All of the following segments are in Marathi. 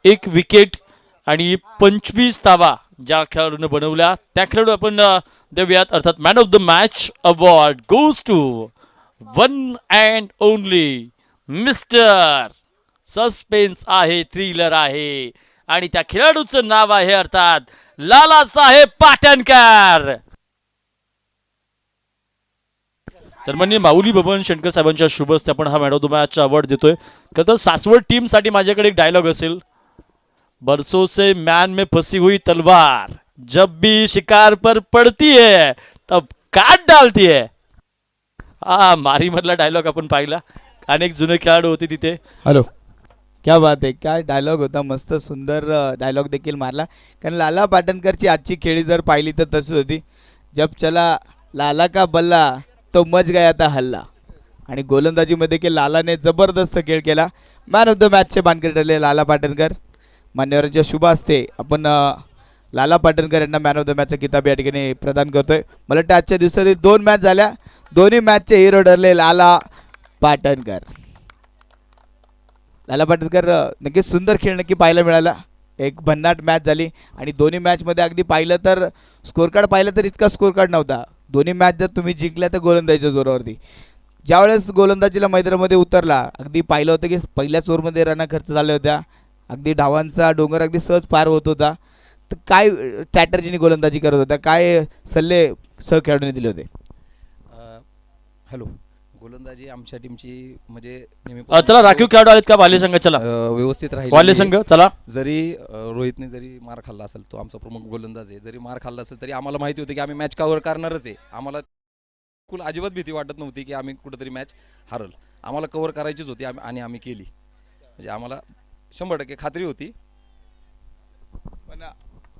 1 विकेट आणि 25 धावा ज्या खेळाडूने बनवल्या त्या खेळाडू आपण देऊयात, अर्थात man of the match award goes to one and only mister suspense आहे, थ्रिलर आहे आणि त्या खेळाडूचं नाव आहे अर्थात लालासाहेब पाटणकर. सन्माननीय माऊली बबन शंकर साहेबांच्या शुभ हस्ते आपण हा man of the match award देतोय. खरं तर सासवड टीम साठी माझ्याकडे एक डायलॉग असेल, बरसों से मैन में फंसी हुई तलवार जब भी शिकार पर पड़ती है तब काट डालती है. हा मारी मधला डायलॉग आपण पाहिला, अनेक जुने खेळाडू होते तिथे. हॅलो, क्या बात आहे, काय डायलॉग होता, मस्त सुंदर डायलॉग देखील मारला. कारण लाला पाटणकरची आजची खेळी जर पाहिली तर तशी होती, जब चला लाला का बल्ला तो मच गया था हल्ला. आणि गोलंदाजीमध्ये देखील लालाने जबरदस्त खेळ केला. मॅन ऑफ द मॅचचे मानकरी ठरले लाला पाटणकर. मान्यवरांच्या शुभ हस्ते आपण लाला पाटणकर यांना मॅन ऑफ द मॅचचा किताब या ठिकाणी प्रदान करतोय. मला वाटतं आजच्या दिवसातील 2 मॅच झाल्या, दोन्ही मॅचचे हिरो ठरले लाला पाटणकर. लाला पाटणकर नक्कीच सुंदर खेळ नक्की पाहायला मिळाला. एक भन्नाट मॅच झाली आणि दोन्ही मॅचमध्ये अगदी पाहिलं तर स्कोर कार्ड पाहिलं तर इतका स्कोर कार्ड नव्हता. दोन्ही मॅच जर तुम्ही जिंकल्या तर गोलंदाजीच्या जोरावरती. ज्यावेळेस गोलंदाजीला मैदानामध्ये उतरला अगदी पाहिलं होतं की पहिल्याच ओव्हरमध्ये रना खर्च झाल्या होत्या, अगदी डावांचा डोंगर अगदी सहज पार होत होता. तर काय स्ट्रॅटर्जीने गोलंदाजी करत होता, काय सल्ले सहखेळाडूंनी दिले होते? हॅलो, गोलंदाजी आमच्या टीमची म्हणजे चला राखीव खेळाडू आहेत का बाले संघ? चला व्यवस्थित राहील. बाले संघ चला. जरी रोहितने जरी मार खाल्ला असेल, तो आमचा प्रमुख गोलंदाज आहे, जरी मार खाल्ला असेल तरी आम्हाला माहिती होती की आम्ही मॅच कव्हर करणारच आहे. आम्हाला अजिबात भीती वाटत नव्हती की आम्ही कुठेतरी मॅच हारल. आम्हाला कव्हर करायचीच होती आणि आम्ही केली. म्हणजे आम्हाला 100% खात्री होती. पण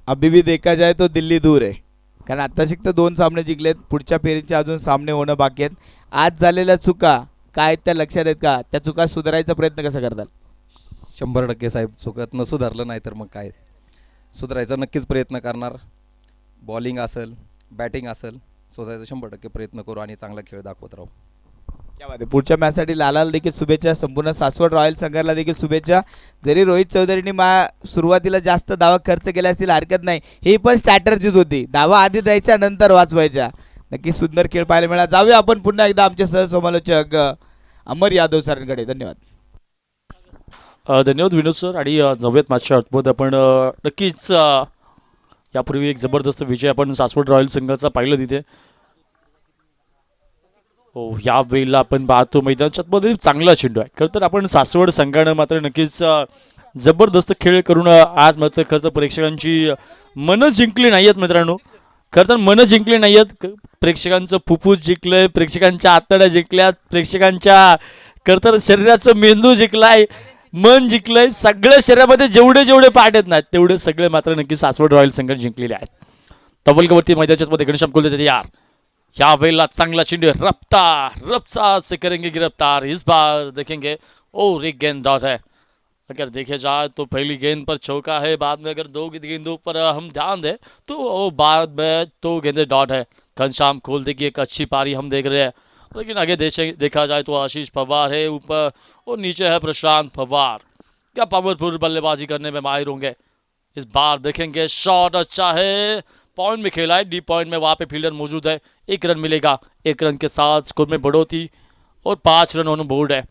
अभी भी देखा जाए तो दिल्ली दूर आहे, कारण आता शिकतं 2 सामने जिंकलेत, पुढच्या फेरीचे अजून सामने होणं बाकी आहेत. आज झालेल्या चुका काय त्या लक्षात आहेत का? त्या चुका सुधारायचा प्रयत्न कसा करताल? 100% साहेब, चुकत सुधारलं नाही तर मग काय, सुधारायचा नक्कीच प्रयत्न करणार. बॉलिंग असेल, बॅटिंग असेल, सुधारायचा 100% प्रयत्न करू आणि चांगला खेळ दाखवत राहू. क्या बात आहे. पुढच्या मॅचसाठी लालाला देखील शुभेच्छा, संपूर्ण सासवड रॉयल संघाला देखील शुभेच्छा. जरी रोहित चौधरींनी सुरुवातीला जास्त धावा खर्च केल्या असतील हरकत नाही, ही पण स्ट्रॅटर्जीच होती, धावा आधी द्यायच्या नंतर वाचवायच्या. नक्की सुंदर खेळ पाहायला मिळाला. जाऊया आपण पुन्हा एकदा आमचे सहसमालोचक अमर यादव सरांकडे. धन्यवाद. धन्यवाद विनोद सर. आणि जाऊयात मॅचच्या आतमध्ये. आपण नक्कीच यापूर्वी एक जबरदस्त विजय आपण सासवड रॉयल संघाचा पाहिलं तिथे. हो, या वेळेला आपण पाहतो मैदानाच्या आतमध्ये चांगला चेंडू आहे. खरं तर आपण सासवड संघानं मात्र नक्कीच जबरदस्त खेळ करून आज मात्र खरं तर प्रेक्षकांची मनं जिंकली नाही आहेत मित्रांनो. खरं तर मनं जिंकली नाही आहेत, प्रेक्षकांचं फुफ्फुस जिंकलंय, प्रेक्षकांच्या आतड्या जिंकल्यात, प्रेक्षकांच्या खरं तर शरीराचं मेंदू जिंकलाय, मन जिंकलंय. सगळ्या शरीरामध्ये जेवढे जेवढे पार्ट आहेत ना तेवढे सगळे मात्र नक्की सासवड रॉयल संघाने जिंकलेले आहेत. तबलकावरती मैदानाच्या मध्ये घनश्याम कोल्हे देते यार. या वेळेला चांगला चेंडू रफ्तार से करेंगे गिरफ्तार. इस बार देखेंगे और एक गेंद डॉट है. अगर देखे जाए तो पहली गेंद पर चौका है, बाद में अगर 2 गेंदों पर हम ध्यान दें तो बाद में 2 गेंदे डॉट है. घनश्याम खोलते की एक अच्छी पारी हम देख रहे हैं, लेकिन आगे देखा जाए तो आशीष पवार है ऊपर और नीचे है प्रशांत पवार. क्या पावरफुल बल्लेबाजी करने में माहिर होंगे. इस बार देखेंगे शॉट अच्छा है, पॉइंट में खेला है, डीप पॉइंट में, वहाँ पे फील्डर मौजूद है. 1 रन मिलेगा. 1 रन के साथ स्कोर में बढ़ोतरी और 5 रन ऑन बोर्ड है.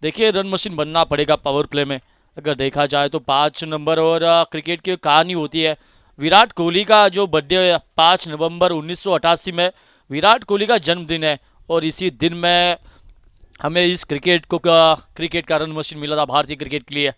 देखिए रन मशीन बनना पड़ेगा पावर प्ले में. अगर देखा जाए तो 5 नंबर और क्रिकेट की कहानी होती है. विराट कोहली का जो बर्थडे 5 नवंबर 1988 में विराट कोहली का जन्मदिन है और इसी दिन में हमें इस क्रिकेट का रन मशीन मिला था भारतीय क्रिकेट के लिए.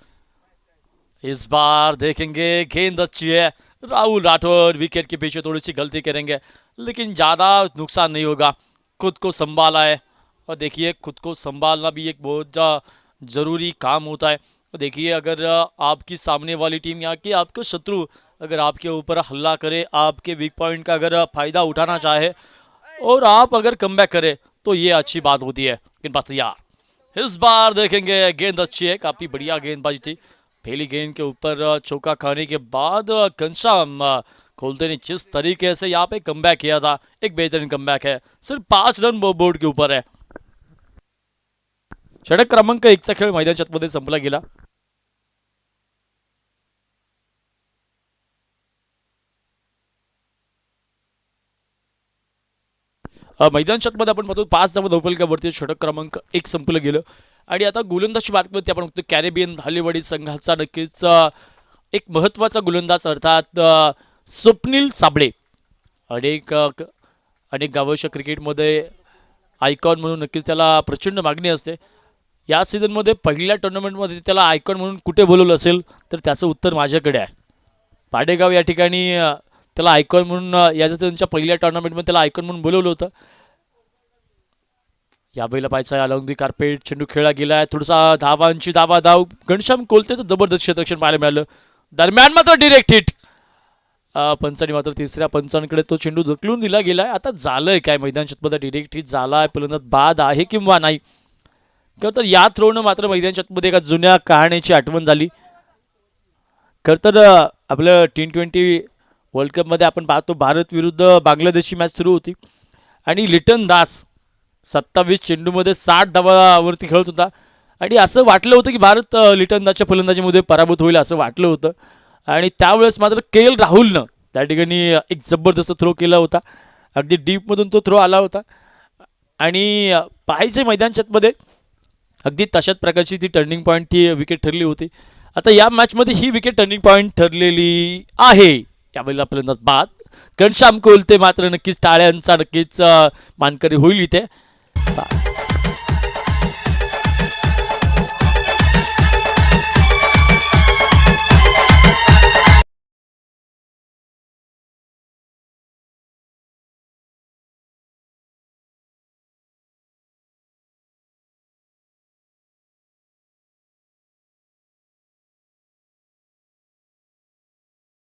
इस बार देखेंगे गेंद अच्छी है. राहुल राठौर विकेट के पीछे थोड़ी सी गलती करेंगे लेकिन ज़्यादा नुकसान नहीं होगा. खुद को संभाला है और देखिए खुद को संभालना भी एक बहुत ज़रूरी काम होता है. देखिए अगर आपकी सामने वाली टीम या कि आपके शत्रु अगर आपके ऊपर हल्ला करे, आपके वीक पॉइंट का अगर फ़ायदा उठाना चाहे और आप अगर कमबैक करें तो ये अच्छी बात होती है. गेंदबाज तैयार. इस बार देखेंगे गेंद अच्छी है, काफ़ी बढ़िया गेंदबाजी थी. पहली गेंद के ऊपर चौका खाने के बाद घनश्याम खोलते ने जिस तरीके से यहाँ पे कमबैक किया था, एक बेहतरीन कमबैक है. सिर्फ 5 रन बोर्ड के ऊपर है. षटक क्रमांक 1चा खेळ मैदानाच्या आतमध्ये संपला गेला. मैदानच्यामध्ये आपण पाहतो 5 धावा धावफलकावरती, षटक क्रमांक 1 संपलं गेलं. आणि आता गोलंदाजी बातमीवरती आपण बघतो कॅरेबियन धालेवाडी संघाचा नक्कीच एक महत्त्वाचा गोलंदाज अर्थात स्वप्नील साबळे. अनेक गावच्या क्रिकेटमध्ये आयकॉन म्हणून नक्कीच त्याला प्रचंड मागणी असते. या सीझनमध्ये पहिल्या टुर्नामेंटमध्ये त्याला आयकॉन म्हणून कुठे बोलवलं असेल तर त्याचं उत्तर माझ्याकडे आहे. पाडेगाव या ठिकाणी त्याला आयकॉन म्हणून याच्या त्यांच्या पहिल्या टुर्नामेंटमध्ये त्याला आयकॉन म्हणून बोलवलं होतं. या बैला पायचा अलॉंग दी कार्पेट चेंडू खेळला गेला आहे. थोडासा धाव घनश्याम कोलतेचं जबरदस्त क्षेत्ररक्षण पाहायला मिळालं. दरम्यान मात्र डिरेक्ट हिट. पंचांनी मात्र तिसऱ्या पंचांकडे तो चेंडू ढकलून दिला गेलाय. आता झालंय काय मैदानच्यात डिरेक्ट हिट झालाय, फलंदाज बाद आहे किंवा नाही. खरं तर या थ्रोनं मात्र मैदानच्यात एका जुन्या कहाणीची आठवण झाली. खरं तर आपलं T20 वर्ल्ड कपमध्ये आपण पाहतो भारत विरुद्ध बांगलादेशची मॅच सुरू होती आणि लिटन दास 27 चेंडूमध्ये 60 धावावरती खेळत होता आणि असं वाटलं होतं की भारत लिटन दासच्या फलंदाजीमध्ये पराभूत होईल असं वाटलं होतं. आणि त्यावेळेस मात्र KL राहुलनं त्या ठिकाणी एक जबरदस्त थ्रो केला होता. अगदी डीपमधून तो थ्रो आला होता आणि पाहायचे मैदानच्यामध्ये अगदी तशाच प्रकारची ती टर्निंग पॉईंट ती विकेट ठरली होती. आता या मॅचमध्ये ही विकेट टर्निंग पॉईंट ठरलेली आहे. यावेळेला फलंदाज बाद. घनश्याम कोलते मात्र नक्कीच टाळ्यांचा नक्कीच मानकरी होईल इथे.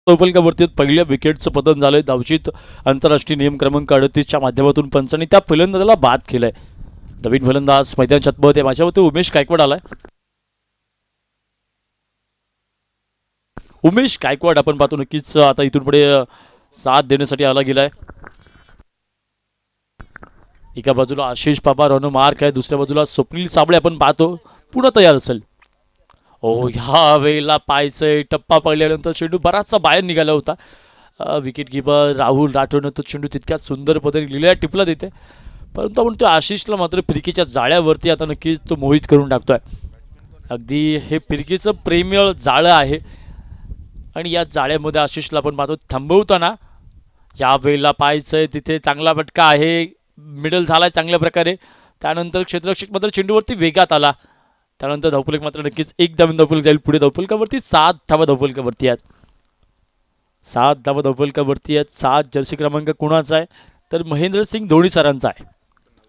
धावफलकावरती पहिल्या विकेटचं पतन झालंय. धावचित आंतरराष्ट्रीय नियम क्रमांक 38च्या माध्यमातून पंचांनी त्या फलंदाजाला बाद केलंय. नवीन फलंदाज मैदानात आहे. माझ्यावरती उमेश गायकवाड आलाय. उमेश गायकवाड आपण पाहतो नक्कीच आता इथून पुढे साथ देण्यासाठी आला गेलाय. एका बाजूला आशिष पवार रन मार्क आहे, दुसऱ्या बाजूला स्वप्नील साबळे आपण पाहतो पुन्हा तयार असेल. ह्या वेळेला पायचे टप्पा पडल्यानंतर चेंडू बराचसा बाहेर निघाला होता. विकेट कीपर राहुल राठोडनं तो चेंडू तितक्या सुंदर पद्धतीने लिहिल्या टिपला देते. परंतु आपण तो आशिषला मात्र फिरकीच्या जाळ्यावरती आता नक्कीच तो मोहित करून टाकतोय. अगदी हे फिरकीचं प्रेमळ जाळं आहे आणि या जाळ्यामध्ये आशिषला आपण पाहतो थांबवताना. या वेळेला पाहायचंय तिथे चांगला फटका आहे, मिडल झालाय चांगल्या प्रकारे. त्यानंतर क्षेत्ररक्षक मात्र चेंडूवरती वेगात आला. त्यानंतर धावफलक मात्र नक्कीच एक धाव धावफलक जाईल. पुढे धावफलकावरती 7 धावा धावफलकावरती आहेत. 7 धावा धावफलकावरती आहेत. 7 जर्सी क्रमांक कुणाचा आहे तर महेंद्रसिंग धोनी सरांचा आहे.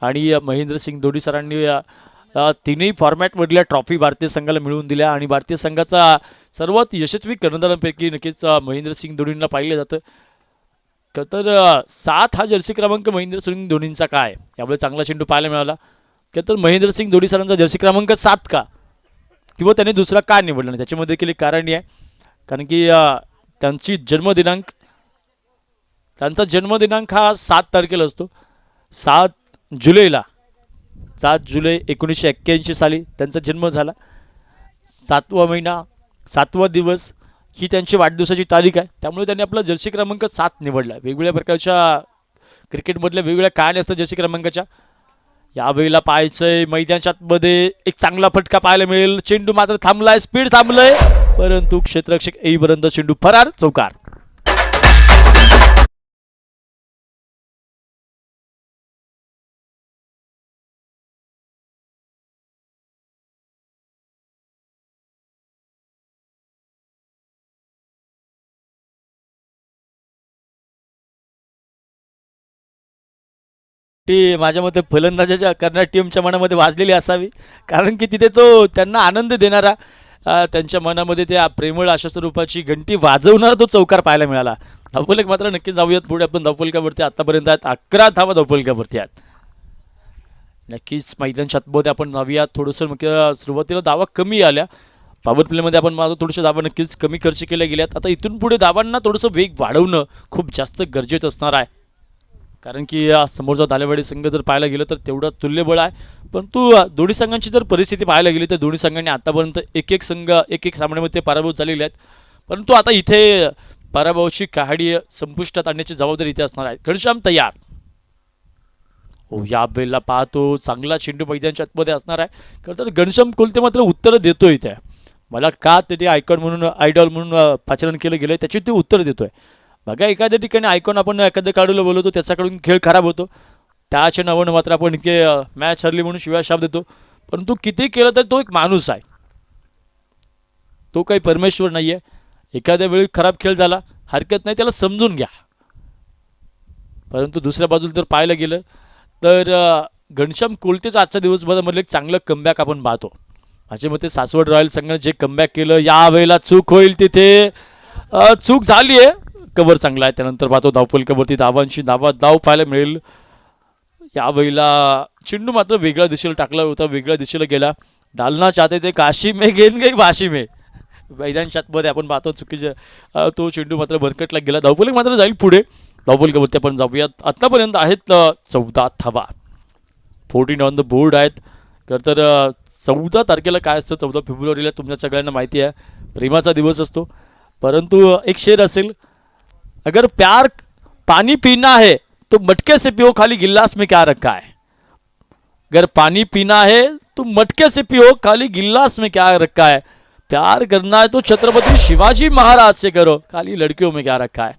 आणि महेंद्रसिंग धोनी सरांनी तिन्ही फॉर्मॅटमधल्या ट्रॉफी भारतीय संघाला मिळवून दिल्या आणि भारतीय संघाचा सर्वात यशस्वी कर्णधारांपैकी नक्कीच महेंद्रसिंग धोनींना पाहिलं जातं. तर 7 हा जर्सी क्रमांक महेंद्रसिंग धोनींचा काय यावेळी चांगला चेंडू पाहायला मिळाला. तर महेंद्रसिंग धोनी सरांचा जर्सी क्रमांक 7 का किंवा त्यांनी दुसरा का निवडला नाही त्याच्यामध्ये देखील एक कारण आहे. कारण की त्यांचा जन्मदिनांक हा 7 तारखेला असतो. 7 जुलै 1981 साली त्यांचा जन्म झाला. 7वा महिना 7वा दिवस ही त्यांची वाढदिवसाची तारीख आहे. त्यामुळे त्यांनी आपला जर्सी क्रमांक 7 निवडला. वेगवेगळ्या प्रकारच्या क्रिकेटमधल्या वेगवेगळ्या कहाणी असतात जर्सी क्रमांकाच्या. यावेळेला पाहायचंय मैदानामध्ये एक चांगला फटका पाहायला मिळेल. चेंडू मात्र थांबलाय, स्पीड थांबलंय, परंतु क्षेत्ररक्षक येईपर्यंत चेंडू फरार, चौकार. ती माझ्या मते फलंदाजाच्या करणाऱ्या टीमच्या मनामध्ये वाजलेली असावी. कारण की तिथे तो त्यांना आनंद देणारा त्यांच्या मनामध्ये त्या प्रेमळ अशा स्वरूपाची घंटी वाजवणारा तो चौकार पाहायला मिळाला. धावफलक मात्र नक्की जाऊयात पुढे. आपण धावफलकावरती आतापर्यंत आहेत 11 धावा धावफलकावरती आहेत. नक्कीच मैदानच्या आतमध्ये आपण जाऊयात. थोडंसं मग सुरुवातीला धावा कमी आल्या. पॉवर प्लेमध्ये आपण मागतो थोडंसं धावा नक्कीच कमी खर्च केल्या गेल्यात. आता इथून पुढे धावांना थोडंसं वेग वाढवणं खूप जास्त गरजेचं असणार आहे. कारण की समोरचा धालेवाडी संघ जर पाहायला गेलं तर तेवढं तुल्यबळ आहे. परंतु दोन्ही संघांची जर परिस्थिती पाहायला गेली तर दोन्ही संघांनी आतापर्यंत एक सामन्यामध्ये पराभूत झालेले आहेत. परंतु आता इथे पराभवाची कहाणी संपुष्टात आणण्याची जबाबदारी इथे असणार आहे. घनश्याम तयार. हो, या बेलला पाहतो चांगला चेंडू मैदानच्या आतमध्ये असणार आहे. खरं तर घनश्याम कोलते मात्र उत्तरं देतोय इथे. मला का ते आयकॉन म्हणून आयडॉल म्हणून पाचारण केलं गेलं त्याची ते उत्तर देतोय. बघा एखाद्या ठिकाणी आयकॉन आपण एखाद्या काढूला बोलवतो त्याच्याकडून खेळ खराब होतो. त्याच्या नावानं मात्र आपण इतके मॅच हरली म्हणून शिवाय शाप देतो. परंतु किती केलं तर तो एक माणूस आहे. तो काही परमेश्वर नाही आहे. एखाद्या वेळी खराब खेळ झाला हरकत नाही, त्याला समजून घ्या. परंतु दुसऱ्या बाजूला जर पाहायला गेलं तर घनश्याम कोलतेचा आजच्या दिवसभरामधलं एक चांगलं कमबॅक आपण पाहतो. माझ्या मते सासवड रॉयल संघाने जे कमबॅक केलं यावेळेला चूक होईल तिथे चूक झाली आहे. कव्हर चांगला आहे. त्यानंतर पाहतो धावफल कव्हरती धावांशी धाव पाहायला मिळेल. यावेळेला चेंडू मात्र वेगळ्या दिशेला टाकला होता, वेगळ्या दिशेला गेला. डालना चाहते ते काशी में गेंद गई वाशी में. मैदानच्या आतमध्ये आपण पाहतो चुकीचे तो चेंडू मात्र भरकटला गेला. धावफलक मात्र जाईल पुढे. धावफल कव्हरती आपण जाऊयात. आतापर्यंत आहेत 14 धावा. 14 ऑन द बोर्ड आहेत. तर 14 तारखेला काय असतं, 14 फेब्रुवारीला तुमच्या सगळ्यांना माहिती आहे प्रेमाचा दिवस असतो. परंतु एक शेर असेल, अगर प्यार पानी पीना है तो मटके से पियो, खाली गिलास में क्या रखा है. अगर पानी पीना है तो मटके से पियो, खाली गिलास में क्या रखा है. प्यार करना है तो छत्रपति शिवाजी महाराज से करो, खाली लड़कियों में क्या रखा है.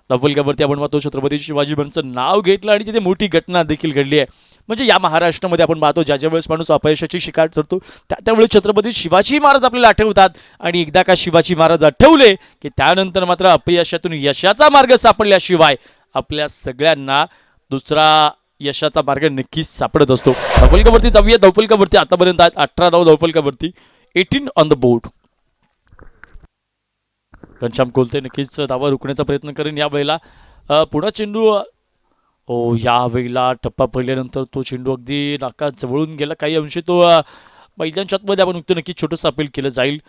धावफल कव्हरती आपण पाहतो छत्रपती शिवाजी महाराजांचं नाव घेतलं आणि तिथे मोठी घटना देखील घडली आहे. म्हणजे या महाराष्ट्रामध्ये आपण पाहतो ज्या ज्या वेळेस माणूस अपयशाची शिकार करतो त्यावेळेस छत्रपती शिवाजी महाराज आपल्याला आठवतात. आणि एकदा का शिवाजी महाराज आठवले की त्यानंतर मात्र अपयशातून यशाचा मार्ग सापडल्याशिवाय आपल्या सगळ्यांना दुसरा यशाचा मार्ग नक्कीच सापडत असतो. धावफल कव्हरती जाऊया. धावफल कव्हरती आतापर्यंत आहेत 18 धाव धावफल कव्हरती, 18 on the board. Ghanshyam Kolte नक्कीच धावा रोखण्याचा प्रयत्न करेन या वेळेला. पुन्हा चेंडू या वेळेला टप्पा पडल्यानंतर तो चेंडू अगदी नाका जवळून गेला. काही अंशी तो मैदानच्या आतमध्ये आपण बघतो नक्कीच छोटंसं अपील केलं जाईल.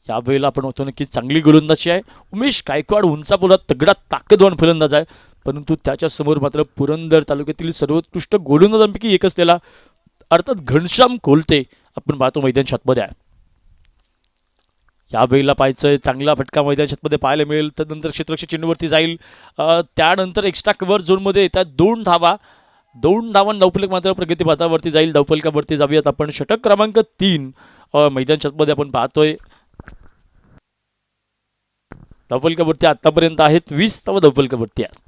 यावेळेला आपण बघतो नक्कीच चांगली गोलंदाजी आहे. उमेश गायकवाड उंचापुरात तगडा ताकदवान फलंदाज आहे. परंतु त्याच्यासमोर मात्र पुरंदर तालुक्यातील सर्वोत्कृष्ट गोलंदाजांपैकी एक असलेला अर्थात घनश्याम कोलते आपण पाहतो मैदानच्या आतमध्ये आहे. यावेळेला पाहायचं चांगला फटका मैदानच्या आतमध्ये पाहायला मिळेल. त्यानंतर क्षेत्ररक्षक चेंडूवरती जाईल. त्यानंतर एक्स्ट्रा कव्हर झोनमध्ये येतात 2 धावा. 2 धावां धावफलक मात्र प्रगती पथावरती जाईल. धावफलकावरती जाऊयात आपण. षटक क्रमांक 3 मैदानच्या आतमध्ये आपण पाहतोय. धावफलकावरती आतापर्यंत आहेत 20 धावा धावफलकावरती आहेत.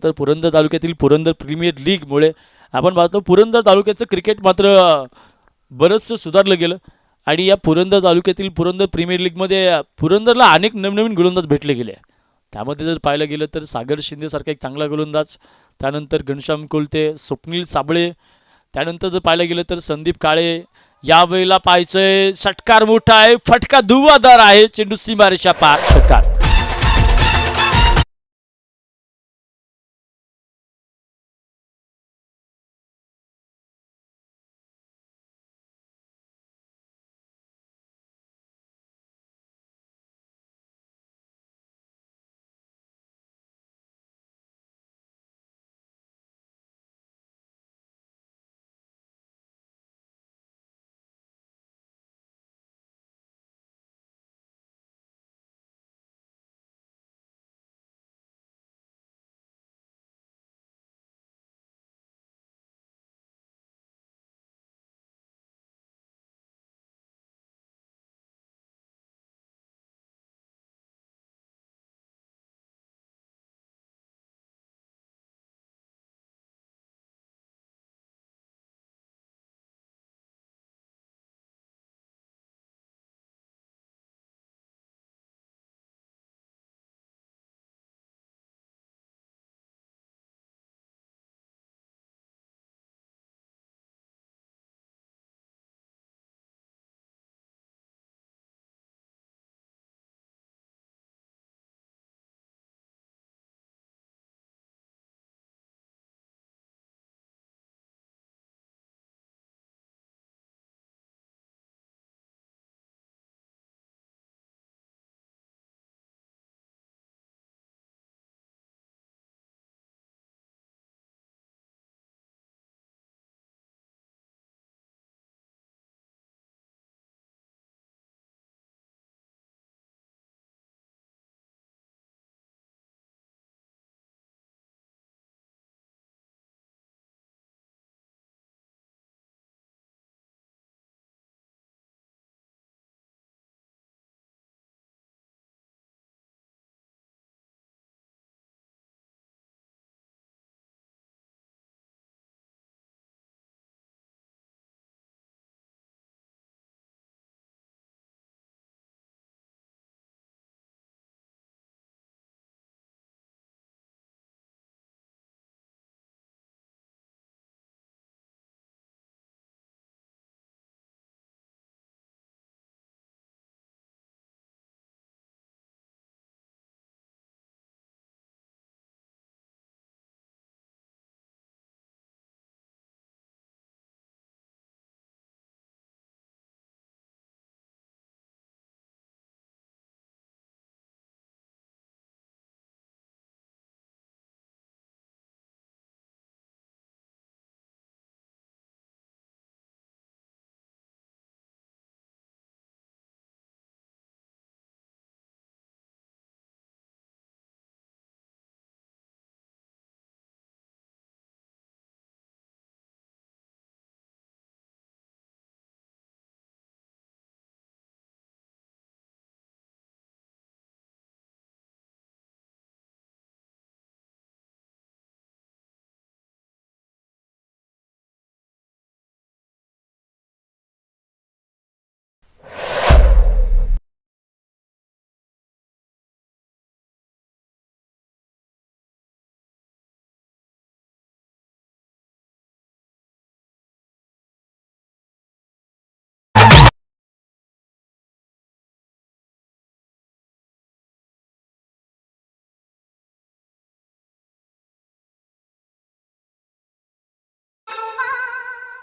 तर पुरंदर तालुक्यातील पुरंदर प्रीमियर लीगमुळे आपण पाहतो पुरंदर तालुक्याचं क्रिकेट मात्र बरंचसं सुधारलं गेलं. आणि या पुरंदर तालुक्यातील पुरंदर प्रीमियर लीगमध्ये पुरंदरला अनेक नवनवीन गोलंदाज भेटले गेले. त्यामध्ये जर पाहायला गेलं तर सागर शिंदेसारखा एक चांगला गोलंदाज, त्यानंतर घनश्याम कोलते, स्वप्नील साबळे, त्यानंतर जर पाहायला गेलं तर संदीप काळे. यावेळेला पाहायचंय षटकार मोठा आहे, फटका धुवाधार आहे, चेंडू सीमारेषा पार. षटकार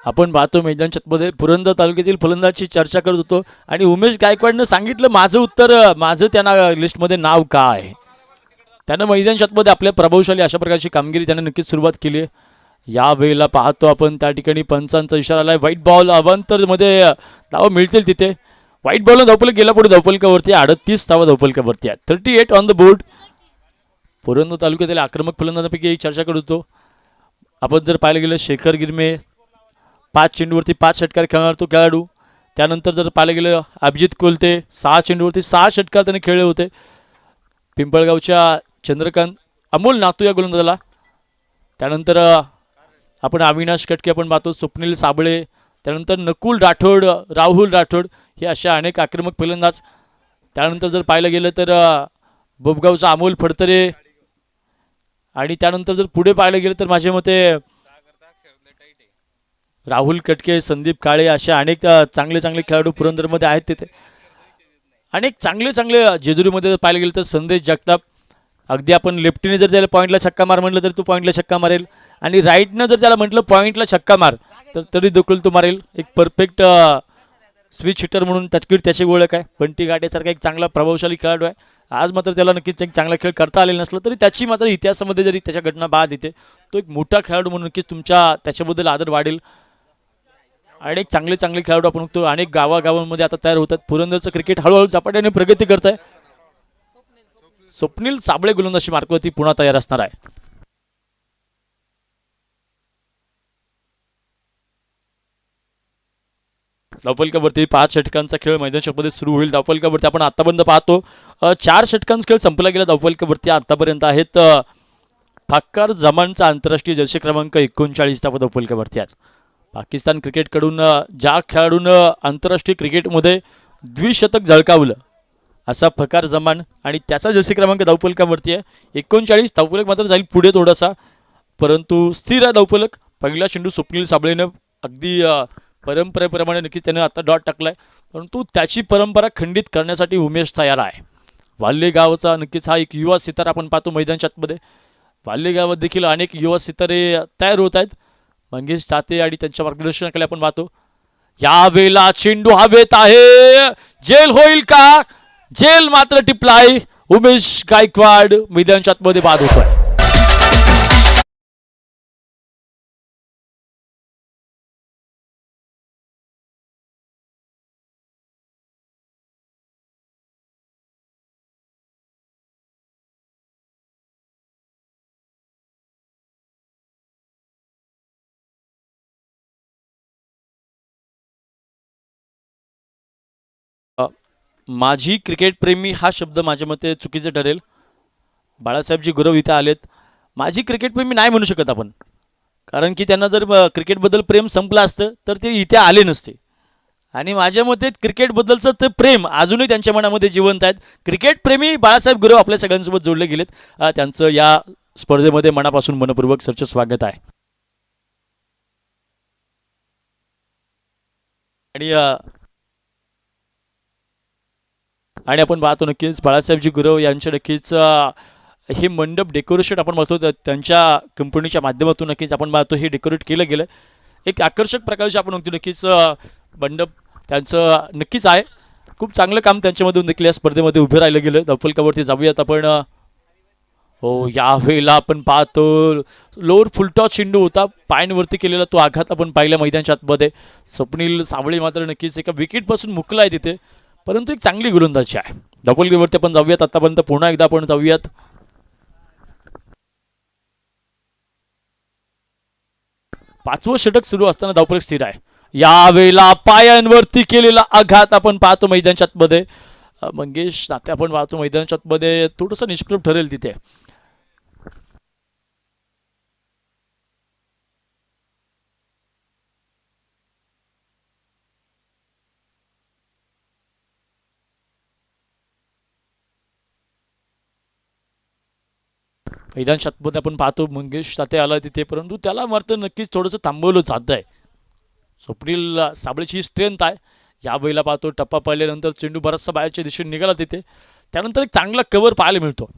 आपण पाहतो मैदानच्यामध्ये पुरंदर तालुक्यातील फलंदाजची चर्चा करत होतो आणि उमेश गायकवाडनं सांगितलं माझं उत्तर, माझं त्यांना लिस्टमध्ये नाव का आहे. त्यानं मैदानच्यामध्ये आपल्या प्रभावशाली अशा प्रकारची कामगिरी त्यानं नक्कीच सुरुवात केली आहे. या वेळेला पाहतो आपण त्या ठिकाणी पंचांचा इशारा आलाय. व्हाईट बॉल अवांतरमध्ये धावा मिळतील तिथे. व्हाईट बॉल धावपलक गेला पुढे धावपलकावरती 38 धावा धावपलकावरती आहे. 38 ऑन द बोर्ड. पुरंदर तालुक्यातील आक्रमक फलंदाजांपैकी चर्चा करत होतो. आपण जर पाहायला गेलं शेखर गिरमे 5 चेंडूवरती 5 षटकार खेळणार तो खेळाडू. त्यानंतर जर पाहायला गेलं अभिजित कोलते 6 चेंडूवरती 6 षटकार त्याने खेळले होते. पिंपळगावच्या चंद्रकांत अमोल नातू या गोलंदाजाला. त्यानंतर आपण अविनाश कटके आपण पाहतो, स्वप्नील साबळे, त्यानंतर नकुल राठोड, राहुल राठोड हे अशा अनेक आक्रमक फलंदाज. त्यानंतर जर पाहायला गेलं तर बोबगावचा अमोल फडतरे आणि त्यानंतर जर पुढे पाहायला गेलं तर माझ्या मते राहुल कटके, संदीप काळे अशा अनेक चांगले चांगले खेळाडू पुरंदरमध्ये आहेत. तिथे अनेक चांगले चांगले जेजुरीमध्ये जर पाहायला गेलं तर संदेश जगताप, अगदी आपण लेफ्टीने जर त्याला पॉईंटला छक्का मार म्हटलं तर तो पॉईंटला छक्का मारेल आणि राईटनं जर त्याला म्हटलं पॉईंटला छक्का मार तर तरी देखील तो मारेल. एक परफेक्ट स्विच हिटर म्हणून त्याची ओळख आहे. बंटी गाटेसारखा एक चांगला प्रभावशाली खेळाडू आहे. आज मात्र त्याला नक्कीच एक चांगला खेळ करता आलेला नसला तरी त्याची मात्र इतिहासामध्ये जरी त्याच्या घटना बाद येते तो एक मोठा खेळाडू म्हणून नक्कीच तुमच्या त्याच्याबद्दल आदर वाढेल. आणि एक चांगले चांगले खेळाडू आपण बघतो अनेक गावागावांमध्ये आता तयार होतात. पुरंदरचं क्रिकेट हळूहळू झपाट्याने प्रगती करत आहे. स्वप्नील साबळे गोलंदाजी मार्कवरती पुन्हा तयार असणार आहे. धावपलकावरती 5 षटकांचा खेळ मैदानामध्ये सुरू होईल. धावपलकावरती आपण आतापर्यंत पाहतो 4 षटकांचा खेळ संपला गेला. धावपलकावरती आतापर्यंत आहेत फाक्कर जमानचा आंतरराष्ट्रीय जर्सी क्रमांक 39 धावा धावपलकावरती आहेत. पाकिस्तान क्रिकेटकडून ज्या खेळाडून आंतरराष्ट्रीय क्रिकेटमध्ये द्विशतक झळकावलं असा फकार जमान आणि त्याचा जर्सी क्रमांक धावपलकावरती आहे 39. धावपलक मात्र जाईल पुढे थोडासा परंतु स्थिर आहे धावपलक. पहिला चेंडू स्वप्नील साबळेनं अगदी परंपरेप्रमाणे नक्कीच त्यानं आता डॉट टाकलाय परंतु त्याची परंपरा खंडित करण्यासाठी उमेश तयार आहे. वाल्ले गावचा नक्कीच हा एक युवा सितारा आपण पाहतो मैदानाच्या आतमध्ये. वाल्ले गावात देखील अनेक युवा सितारे तयार होत आहेत. मंगेश ताते आणि त्यांच्या मार्गदर्शनाखाली आपण पाहतो. यावेळेला चेंडू हवेत आहे. जेल होईल का? जेल मात्र टिपलाय. उमेश गायकवाड मैदानाच्या आतमध्ये बाद होतोय. माझी क्रिकेटप्रेमी हा शब्द माझ्या मते चुकीचे ठरेल. बाळासाहेबजी गुरव इथे आलेत. माझी क्रिकेटप्रेमी नाही म्हणू शकत आपण कारण की त्यांना जर क्रिकेटबद्दल प्रेम संपलं असतं तर ते इथे आले नसते आणि माझ्या मते क्रिकेटबद्दलचं ते प्रेम अजूनही त्यांच्या मनामध्ये जिवंत आहेत. क्रिकेटप्रेमी बाळासाहेब गुरव आपल्या सगळ्यांसोबत जोडले गेलेत. त्यांचं या स्पर्धेमध्ये मनापासून मनपूर्वक सरचं स्वागत आहे. आणि आपण पाहतो नक्कीच बाळासाहेबजी गुरव यांच्या नक्कीच हे मंडप डेकोरेशन आपण पाहतो त्यांच्या कंपनीच्या माध्यमातून नक्कीच आपण पाहतो हे डेकोरेट केलं गेलं. एक आकर्षक प्रकारचे आपण बघतो नक्कीच मंडप त्यांचं नक्कीच आहे. खूप चांगलं काम त्यांच्यामधून देखील या स्पर्धेमध्ये उभे राहिलं गेलं. धावपलकावरती जाऊयात आपण. हो यावेळेला आपण पाहतो लोअर फुलटॉस चेंडू होता पायांवरती केलेला तो आघात आपण पाहिला मैदानाच्या आतमध्ये. स्वप्नील साबळे मात्र नक्कीच एका विकेटपासून मुकला आहे तिथे परंतु एक चांगली गोलंदाजी आहे. धावपलकीवरती आपण जाऊयात आतापर्यंत पुन्हा एकदा आपण जाऊयात. पाचवं षटक सुरू असताना धावपलक स्थिर आहे. यावेळेला पायांवरती केलेला आघात आपण पाहतो मैदानाच्या आतमध्ये. मंगेश ताते आपण पाहतो मैदानाच्या आतमध्ये थोडंसं निष्प्रभ ठरेल तिथे. मैदानाच्या आतमध्ये आपण पाहतो मंगेश ताते आला तिथे परंतु त्याला मात्र नक्कीच थोडंसं थांबवलं जात आहे. स्वप्नील साबळेची स्ट्रेंथ आहे. यावेळेला पाहतो टप्पा पाहिल्यानंतर चेंडू बराचसा बाहेरच्या दिशेने निघाला तिथे त्यानंतर एक चांगला कव्हर पाहायला मिळतो.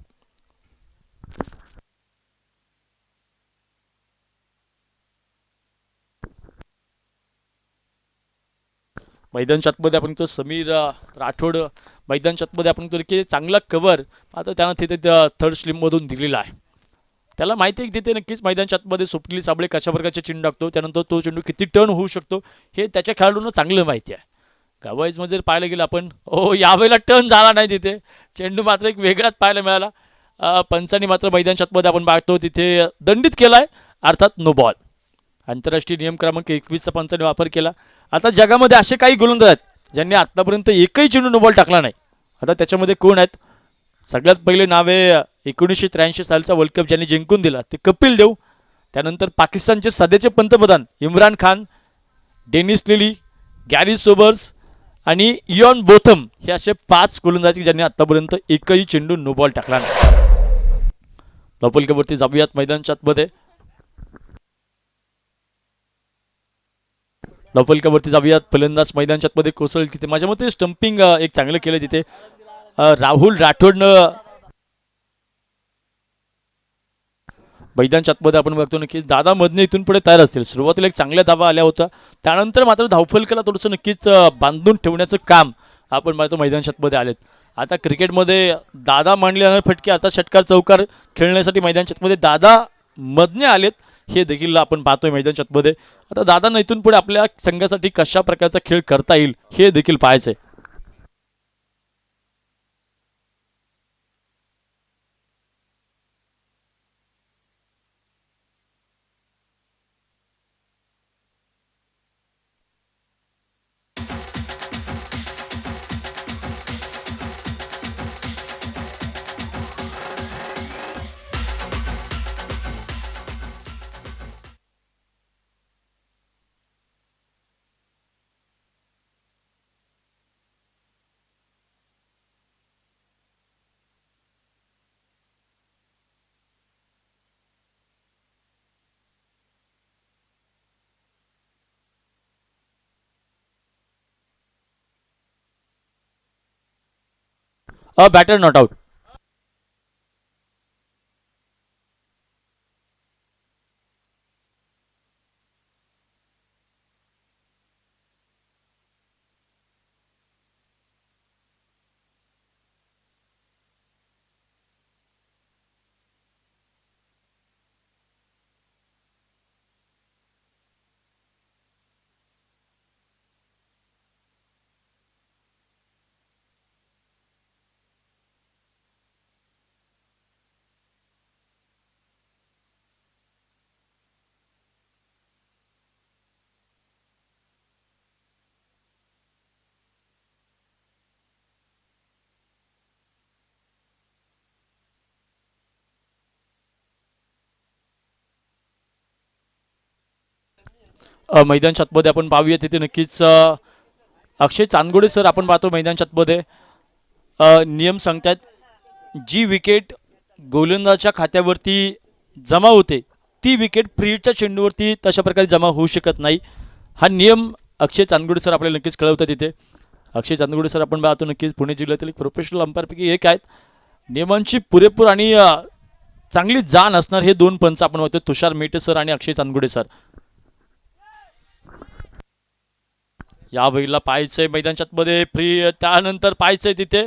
मैदानच्या आतमध्ये आपण तो समीर राठोड मैदानच्या आतमध्ये आपण तो की चांगला कव्हर आता त्यानं तिथे थर्ड स्लिपमधून दिलेला आहे. त्याला माहिती आहे की तिथे नक्कीच मैदानच्या आतमध्ये स्वप्नील साबळे कशा प्रकारचे चेंडू टाकतो, त्यानंतर तो चेंडू किती टर्न होऊ शकतो हे त्याच्या खेळाडूंना चांगलं माहिती आहे. गावाईजमध्ये जर पाहायला गेलं आपण यावेळेला टर्न झाला नाही तिथे, चेंडू मात्र एक वेगळाच पाहायला मिळाला. पंचांनी मात्र मैदानच्या आतमध्ये आपण पाहतो तिथे दंडित केलाय, अर्थात नो बॉल. आंतरराष्ट्रीय नियम क्रमांक 21चा पंचांनी वापर केला. आता जगामध्ये असे काही गोलंदाज आहेत ज्यांनी आतापर्यंत एकही चेंडू नो बॉल टाकला नाही. आता त्याच्यामध्ये कोण आहेत? सगळ्यात पहिले नाव आहे 1983 सालचा वर्ल्ड कप ज्यांनी जिंकून दिला ते कपिल देव. त्यानंतर पाकिस्तानचे सध्याचे पंतप्रधान Imran Khan, Dennis Lillee, Garry Sobers आणि इयॉन बोथम हे असे 5 गोलंदाज ज्यांनी आतापर्यंत एकही चेंडू नो बॉल टाकला नाही. धावफलकावरती जाऊयात मैदानच्या आतमध्ये. धावफलकावरती जाऊयात. फलंदाज मैदानच्या आतमध्ये कोसळले तिथे माझ्या मते स्टंपिंग एक चांगलं केलं तिथे राहुल राठोडनं. मैदानच्या आतमध्ये आपण बघतो नक्कीच दादा मधने इथून पुढे तयार असतील. सुरुवातीला एक चांगल्या धावा आल्या होत्या, त्यानंतर मात्र धावफलकाला थोडंसं नक्कीच बांधून ठेवण्याचं काम आपण पाहतो मैदानच्या आतमध्ये आलेत. आता क्रिकेटमध्ये दादा मांडल्यानं फटके, आता षटकार चौकार खेळण्यासाठी मैदानच्या आतमध्ये दादा मधने आलेत हे देखील आपण पाहतोय मैदानच्या आतमध्ये. आता दादांना इथून पुढे आपल्या संघासाठी कशा प्रकारचा खेळ करता येईल हे देखील पाहायचंय. Batter not out. मैदानच्या आतमध्ये आपण पाहूया तिथे नक्कीच अक्षय चांदगोडे सर आपण पाहतो मैदानच्या आतमध्ये. नियम सांगतात जी विकेट गोलंदाजाच्या खात्यावरती जमा होते ती विकेट फ्रीच्या चेंडूवरती तशा प्रकारे जमा होऊ शकत नाही. हा नियम अक्षय चांदगोडे सर आपल्याला नक्कीच कळवतात तिथे. अक्षय चांदगोडे सर आपण पाहतो नक्कीच पुणे जिल्ह्यातील एक प्रोफेशनल अंपायरपैकी एक आहेत. नियमांची पुरेपूर आणि चांगली जाण असणार हे 2 पंच आपण पाहतो, तुषार मेटे सर आणि अक्षय चांदगोडे सर. या वेळेला पाहायचंय मैदानच्या आतमध्ये फ्री, त्यानंतर पाहायचंय तिथे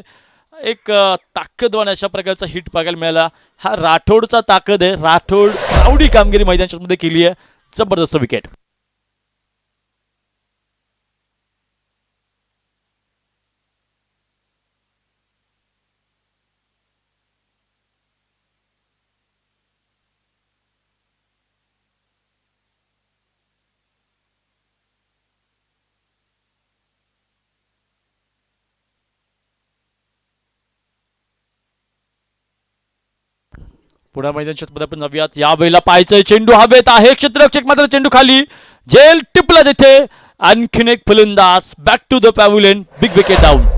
एक ताकदवान अशा प्रकारचा हिट बघायला मिळाला. हा राठोडचा ताकद आहे. राठोड आवडी कामगिरी मैदानच्या आतमध्ये केली आहे. जबरदस्त विकेट. पुन्हा मैदानच्या आतमध्ये आपण जाऊयात. या वेळेला पाहायचंय चेंडू हवेत आहे, क्षेत्ररक्षक मात्र चेंडू खाली, जेल टिपला तिथे. आणखीन एक फलंदाज back to the pavilion, big wicket down.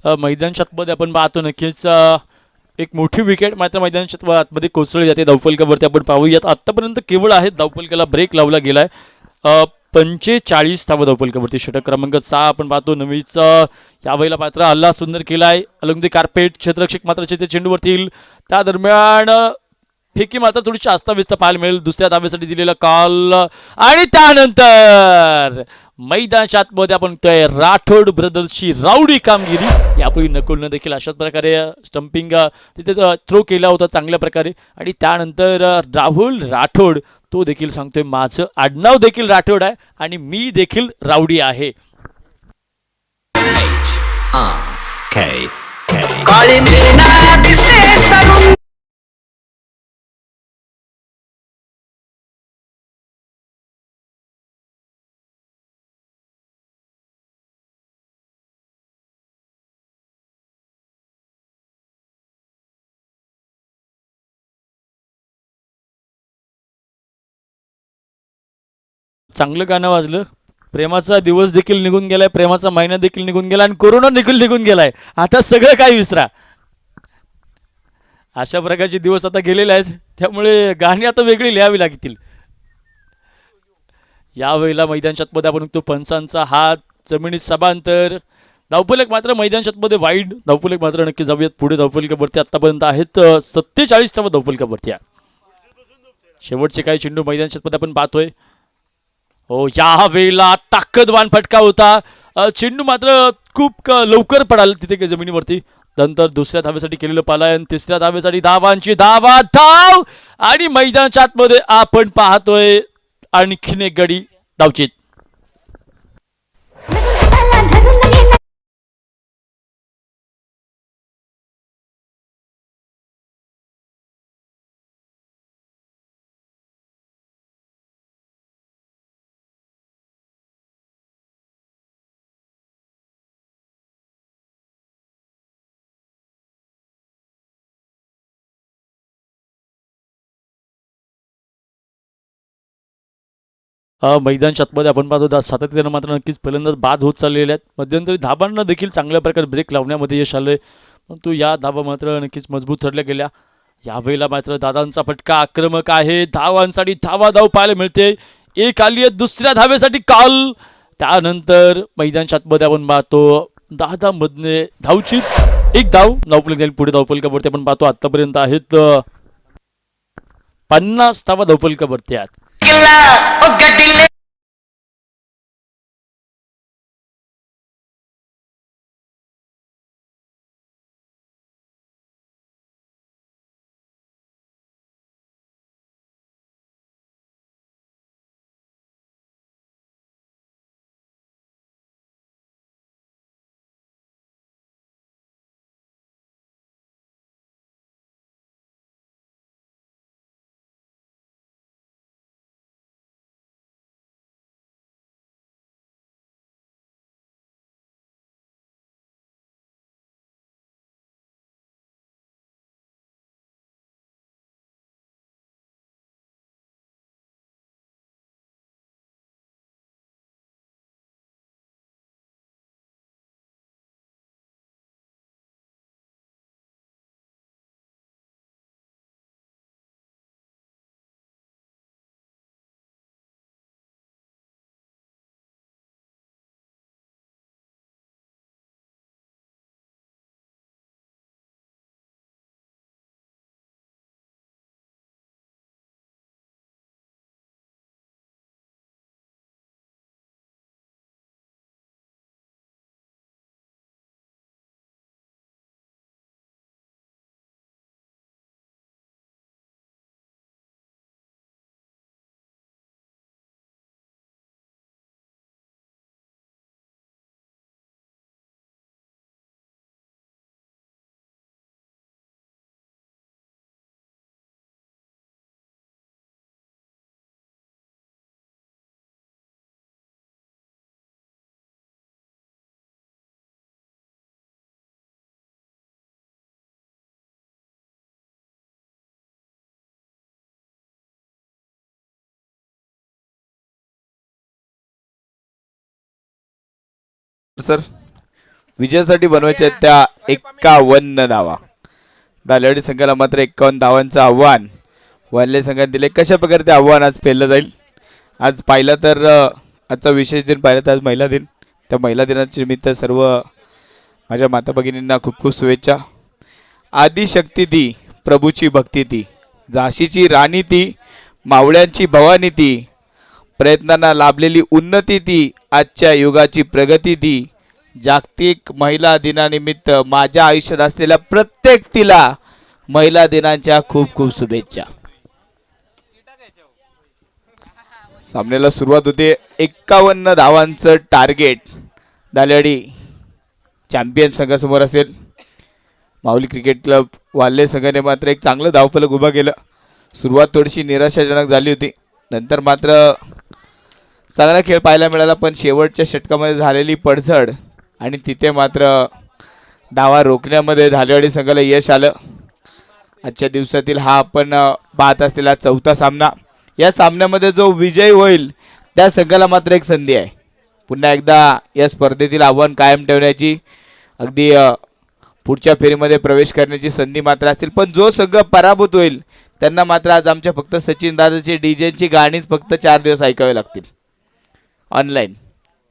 मैदानच्या आतमध्ये आपण पाहतो नक्कीच एक मोठी विकेट मात्र मैदानाच्या आतमध्ये कोसळली जाते धावफलकावरती. आपण पाहूयात आत्तापर्यंत केवळ आहे धावफलकाला ब्रेक लावला गेलाय 45 धावा धावफलकावरती. षटक क्रमांक 6 आपण पाहतो नवीच यावेळेला पात्र हल्ला सुंदर केलाय अलॉंग द कार्पेट. क्षेत्ररक्षक मात्र ते चेंडूवरती येईल त्या दरम्यान फेकी मात्र थोडीशी अस्ताव्यस्त पाहायला मिळेल. दुसऱ्या धावेसाठी दिलेला कॉल आणि त्यानंतर मैदानाच्या आतमध्ये आपण बघतोय राठोड ब्रदर्सची राऊडी कामगिरी. यापूर्वी नकुलनं देखील अशाच प्रकारे स्टंपिंग तिथे थ्रो केला होता चांगल्या प्रकारे आणि त्यानंतर राहुल राठोड तो देखील सांगतोय माझं आडनाव देखील राठोड आहे आणि मी देखील राऊडी आहे. चांगलं गाणं वाजलं. प्रेमाचा दिवस देखील निघून गेलाय, प्रेमाचा महिना देखील निघून गेला आणि कोरोना देखील निघून गेलाय. आता सगळं काय विसरा. अशा प्रकारचे दिवस आता गेलेले आहेत त्यामुळे गाणी आता वेगळी लिहावी लागतील. यावेळेला मैदानच्या आतमध्ये आपण बघतो पंचांचा हात जमिनीत सभांतर. धावफलक मात्र मैदानच्या आतमध्ये वाईड धावफलक मात्र नक्की जाऊयात पुढे. धावफलकावरती आतापर्यंत आहेत 47 धावफलकावरती आहे. शेवटचे काही चेंडू मैदानच्या आतमध्ये आपण पाहतोय. हो या वेळेला ताकदवान फटका होता. चेंडू मात्र खूप लवकर पडाल तिथे जमिनीवरती. नंतर दुसऱ्या धावेसाठी केलेलं पालायन, तिसऱ्या धावेसाठी धावांची धाव आणि मैदानाच्या आतमध्ये आपण पाहतोय आणखीन एक गडी धावचीत. मैदानच्या आतमध्ये आपण पाहतो सातत्यानं मात्र नक्कीच फलंदाज बाद होत चाललेले आहेत. मध्यंतरी धाबांना देखील चांगल्या प्रकारे ब्रेक लावण्यामध्ये यश आलंय परंतु या धाबा मात्र नक्कीच मजबूत ठरल्या गेल्या. यावेळेला मात्र दादांचा फटका आक्रमक आहे. धावांसाठी धाव पाहायला मिळते. एक आली आहे दुसऱ्या धावेसाठी कॉल. त्यानंतर मैदानच्या आतमध्ये आपण पाहतो दादा मधने धावचीत एक धाव धावफलक जाईल पुढे. धावफलकावरती आपण पाहतो आतापर्यंत आहेत 50 धावा धावफलकावरती आहेत. सर विजयासाठी बनवायच्या आहेत त्या 51 धावा. दालेवाडी संघाला मात्र 51 धावांचं आव्हान वाल्हे संघाने दिले. कशा प्रकारे ते आव्हान आज पेललं जाईल? आज पाहिलं तर आजचा विशेष दिन पाहिलं तर आज महिला दिन. त्या महिला दिनाच्या निमित्त सर्व माझ्या माता भगिनींना खूप खूप शुभेच्छा. आदिशक्ती ती, प्रभूची भक्ती ती, झाशीची राणी ती, मावळ्यांची भवानी ती, प्रयत्नांना लाभलेली उन्नती ती, आजच्या युगाची प्रगती ती. जागतिक महिला दिनानिमित्त माझ्या आयुष्यात असलेल्या प्रत्येक तिला महिला दिनाच्या खूप खूप शुभेच्छा. सामन्याला सुरुवात होते. 51 धावांचं टार्गेट दालेवाडी चॅम्पियन संघासमोर असेल. माऊली क्रिकेट क्लब वाल्हे संघाने मात्र एक चांगलं धावफलक उभा केलं. सुरुवात थोडीशी निराशाजनक झाली होती, नंतर मात्र चांगला खेळ पाहायला मिळाला. पण शेवटच्या षटकामध्ये झालेली पडझड आणि तिथे मात्र धावा रोखण्यामध्ये धालेवाडी संघाला यश आलं. आजच्या दिवसातील हा आपण पाहत असलेला चौथा सामना. या सामन्यामध्ये जो विजय होईल त्या संघाला मात्र एक संधी आहे पुन्हा एकदा या स्पर्धेतील आव्हान कायम ठेवण्याची, अगदी पुढच्या फेरीमध्ये प्रवेश करण्याची संधी मात्र असेल. पण जो संघ पराभूत होईल त्यांना मात्र आज आमच्या फक्त सचिन दादाची डीजेची गाणीच फक्त 4 दिवस ऐकावे लागतील ऑनलाईन.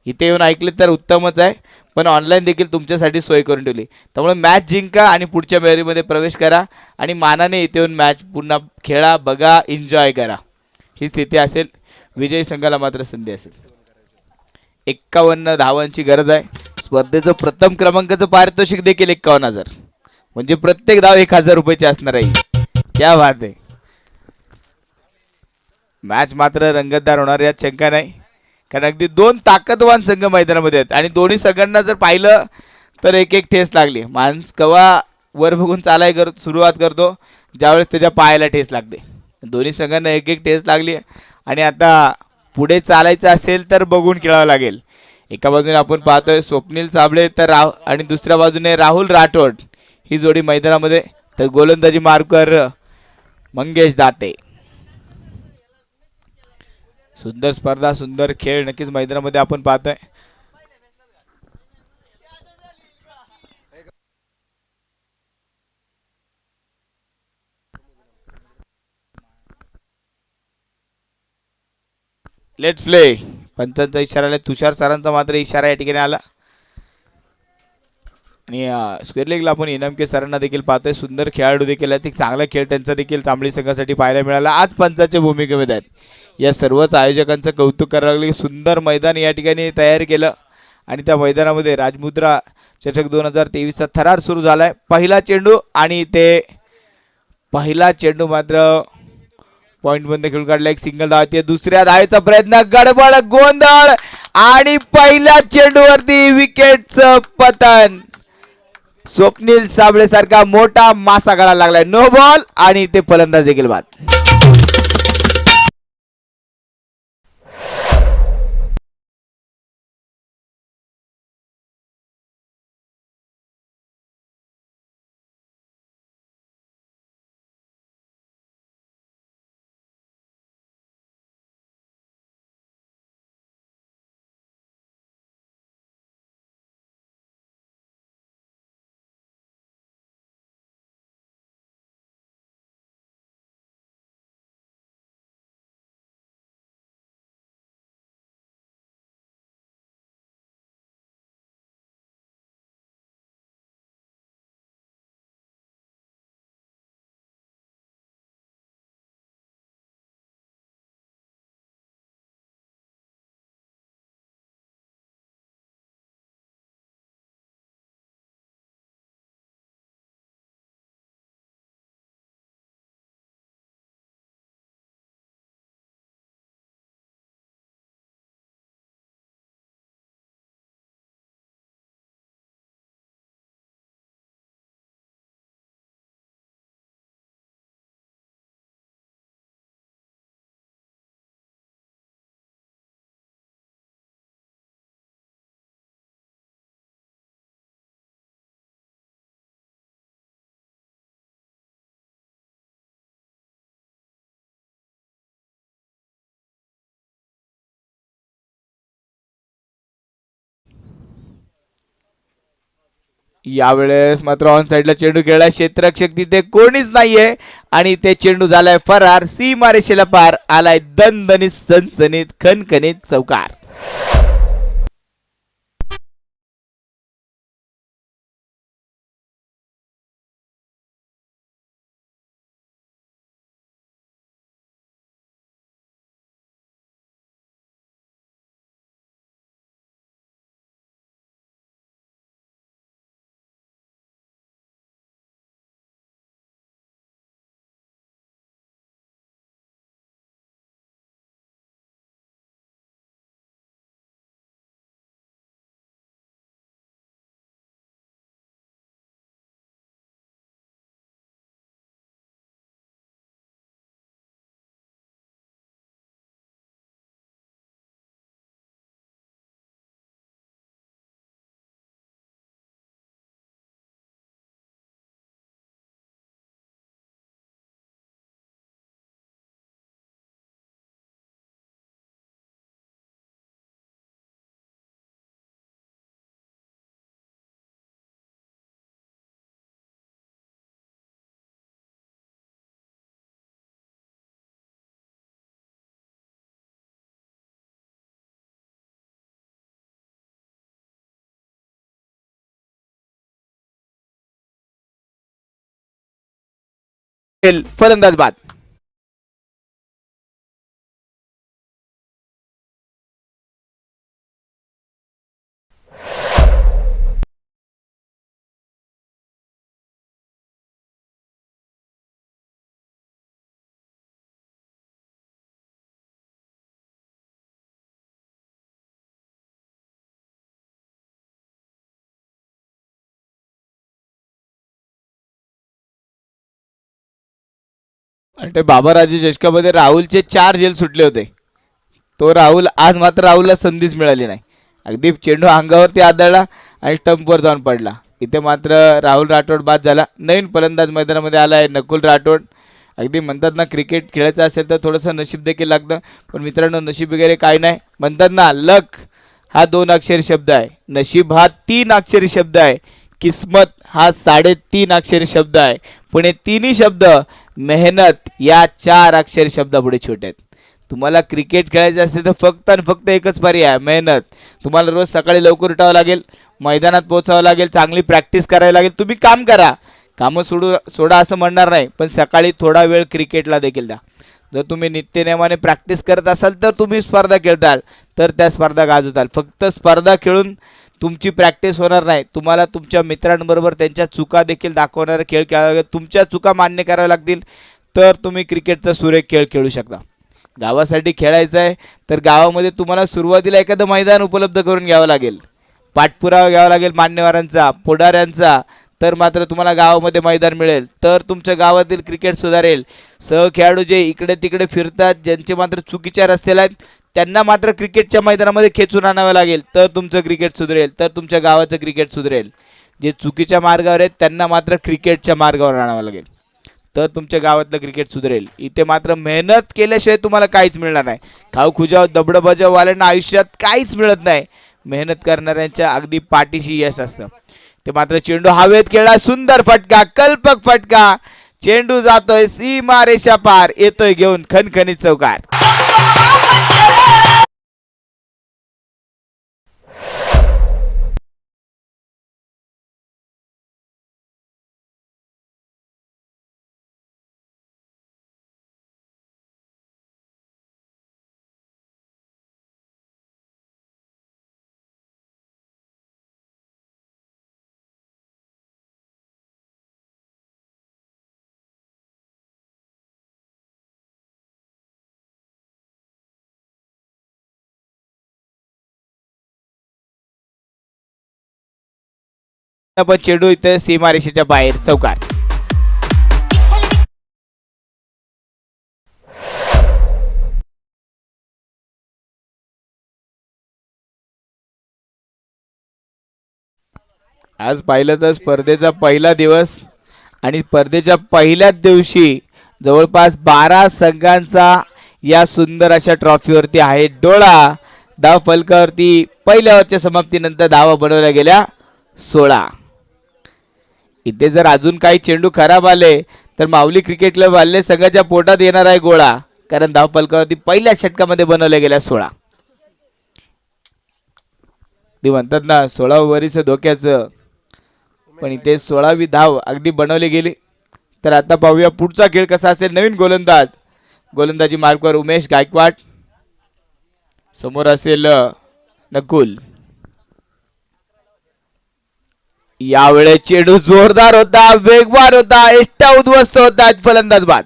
इथे येऊन ऐकले तर उत्तमच आहे, पण ऑनलाईन देखील तुमच्यासाठी सोय करून ठेवली. त्यामुळे मॅच जिंका आणि पुढच्या फेरीमध्ये प्रवेश करा आणि मानाने इथे येऊन मॅच पुन्हा खेळा, बघा, एन्जॉय करा. ही स्थिती असेल. विजयी संघाला मात्र संधी असेल. 51 धावांची गरज आहे. स्पर्धेचं प्रथम क्रमांकाचं पारितोषिक देखील 51,000, म्हणजे प्रत्येक धाव 1,000 रुपयाची असणार आहे. क्या बात आहे. मॅच मात्र रंगतदार होणार यात शंका नाही, कारण अगदी 2 ताकदवान संघ मैदानामध्ये आहेत आणि दोन्ही संघांना जर पाहिलं तर एक एक ठेस लागली. माणूस कवा वर बघून सुरुवात करतो ज्यावेळेस त्याच्या पायाला ठेस लागते. दोन्ही संघांना एक एक ठेस लागली आणि आता पुढे चालायचं असेल तर बघून खेळावं लागेल. एका बाजूने आपण पाहतोय स्वप्नील साबळे तर आणि दुसऱ्या बाजूने राहुल राठोड ही जोडी मैदानामध्ये, तर गोलंदाजी मार्कर मंगेश दाते. सुंदर स्पर्धा, सुंदर खेळ नक्कीच मैदानामध्ये आपण पाहतोय. Let's play. पंचांचा इशारा आला, तुषार सरांचा मात्र इशारा या ठिकाणी आला आणि स्क्वेअर लेगला आपण इनामके सरांना देखील पाहतोय. सुंदर खेळाडू देखील आहेत. एक चांगला खेळ त्यांचा देखील तांबडी संघासाठी पाहायला मिळाला. आज पंचांच्या भूमिकेमध्ये आहेत. या सर्वच आयोजकांचं कौतुक करावं लागले. सुंदर मैदान या ठिकाणी तयार केलं आणि त्या मैदानामध्ये राजमुद्रा चषक 2023चा थरार सुरू झालाय. पहिला चेंडू आणि ते पहिला चेंडू मात्र पॉइंट बंद खेळून काढला. एक सिंगल धाव येते. दुसऱ्या धावेचा प्रयत्न, गडबड, गोंधळ आणि पहिल्या चेंडूवरती विकेटचं पतन. स्वप्नील साबळे सारखा मोठा मासा गळायला लागलाय. नो बॉल आणि ते फलंदाज देखील बाद. यावेळेस मात्र ऑन साइडला चेंडू खेळला, क्षेत्ररक्षक तिथे कोणीच नाहीये आणि ते चेंडू झालाय फरार, सीमारेषेला पार, आलाय दणदणीत सनसनीत खणखणीत चौकार. फलंदाज बाद. आणि ते बाबाराजे चषकामध्ये राहुलचे 4 झेल सुटले होते. तो राहुल आज मात्र राहुलला संधीच मिळाली नाही. अगदी चेंडू अंगावरती आदळला आणि स्टंपवर जाऊन पडला. इथे मात्र राहुल राठोड बाद झाला. नवीन फलंदाज मैदानामध्ये आला आहे नकुल राठोड. अगदी म्हणतात ना क्रिकेट खेळायचं असेल तर थोडंसं नशीब देखील लागतं, पण मित्रांनो नशीब वगैरे काय नाही. म्हणतात ना लक हा 2 अक्षरी शब्द आहे, नशीब हा 3 अक्षरी शब्द आहे, किस्मत हा 3.5 अक्षरी शब्द आहे, पण हे तिन्ही शब्द मेहनत या 4 अक्षरी शब्दापुढे छोटे आहेत. तुम्हाला क्रिकेट खेळायचं असेल तर फक्त आणि फक्त एकच पर्याय आहे, मेहनत. तुम्हाला रोज सकाळी लवकर उठावं लागेल, मैदानात पोहोचावं लागेल, चांगली प्रॅक्टिस करावी लागेल. तुम्ही काम करा, कामं सोडा असं म्हणणार नाही, पण सकाळी थोडा वेळ क्रिकेटला देखील द्या. जर तुम्ही नित्यनेमाने प्रॅक्टिस करत असाल तर तुम्ही स्पर्धा खेळताल, तर त्या स्पर्धा गाजवताल. फक्त स्पर्धा खेळून तुमची प्रॅक्टिस होणार नाही. तुम्हाला तुमच्या मित्रांबरोबर त्यांच्या चुका देखील दाखवणारा खेळ खेळावा लागेल. तुमच्या चुका मान्य कराव्या लागतील, तर तुम्ही क्रिकेटचा सुरेख खेळ खेळू शकता. गावासाठी खेळायचं आहे तर गावामध्ये तुम्हाला सुरुवातीला एखादं मैदान उपलब्ध करून घ्यावं लागेल, पाठपुरावा घ्यावा लागेल मान्यवरांचा, पुढाऱ्यांचा, तर मात्र तुम्हाला गावामध्ये मैदान मिळेल, तर तुमच्या गावातील क्रिकेट सुधारेल. सहखेळाडू जे इकडे तिकडे फिरतात, ज्यांचे मात्र चुकीच्या रस्त्याला आहेत, त्यांना मात्र क्रिकेटच्या मैदानामध्ये खेचून आणावं लागेल, तर तुमचं क्रिकेट सुधरेल, तर तुमच्या गावाचं क्रिकेट सुधरेल. जे चुकीच्या मार्गावर आहेत त्यांना मात्र क्रिकेटच्या मार्गावर आणावं लागेल, तर तुमच्या गावातलं क्रिकेट सुधरेल. इथे मात्र मेहनत केल्याशिवाय तुम्हाला काहीच मिळणार नाही. खाऊ खुजाव दबडबजाववाल्यांना आयुष्यात काहीच मिळत नाही. मेहनत करणाऱ्यांच्या अगदी पाठीशी यश असतं. ते मात्र चेंडू हवेत खेळला, सुंदर फटका, कल्पक फटका, चेंडू जातोय सीमा रेषा पार, येतोय घेऊन खणखणीत चौकार. पण चेंडू इथे सीमारेषेच्या बाहेर, चौकार. आज पाहिलं तर स्पर्धेचा पहिला दिवस आणि स्पर्धेच्या पहिल्याच दिवशी जवळपास 12 संघांचा या सुंदर अशा ट्रॉफीवरती आहे डोळा. धाव फलकावरती पहिल्या ओव्हरच्या समाप्तीनंतर धावा बनवल्या गेल्या 16. इथे जर अजून काही चेंडू खराब आले तर माऊली क्रिकेट क्लब वाले संघाच्या पोटात येणार आहे गोळा, कारण धावफलकावरती पहिल्या षटकामध्ये बनवल्या गेल्या 16. ते म्हणतात ना 16 ओव्हरीचं धोक्याचं, पण इथे 16वी धाव अगदी बनवली गेली. तर आता पाहूया पुढचा खेळ कसा असेल. नवीन गोलंदाज, गोलंदाजी मार्कवर उमेश गायकवाड, समोर असेल नकुल. यावेळेस चेंडू जोरदार होता, वेगवान होता, एष्टा उद्ध्वस्त होता, फलंदाज बाद.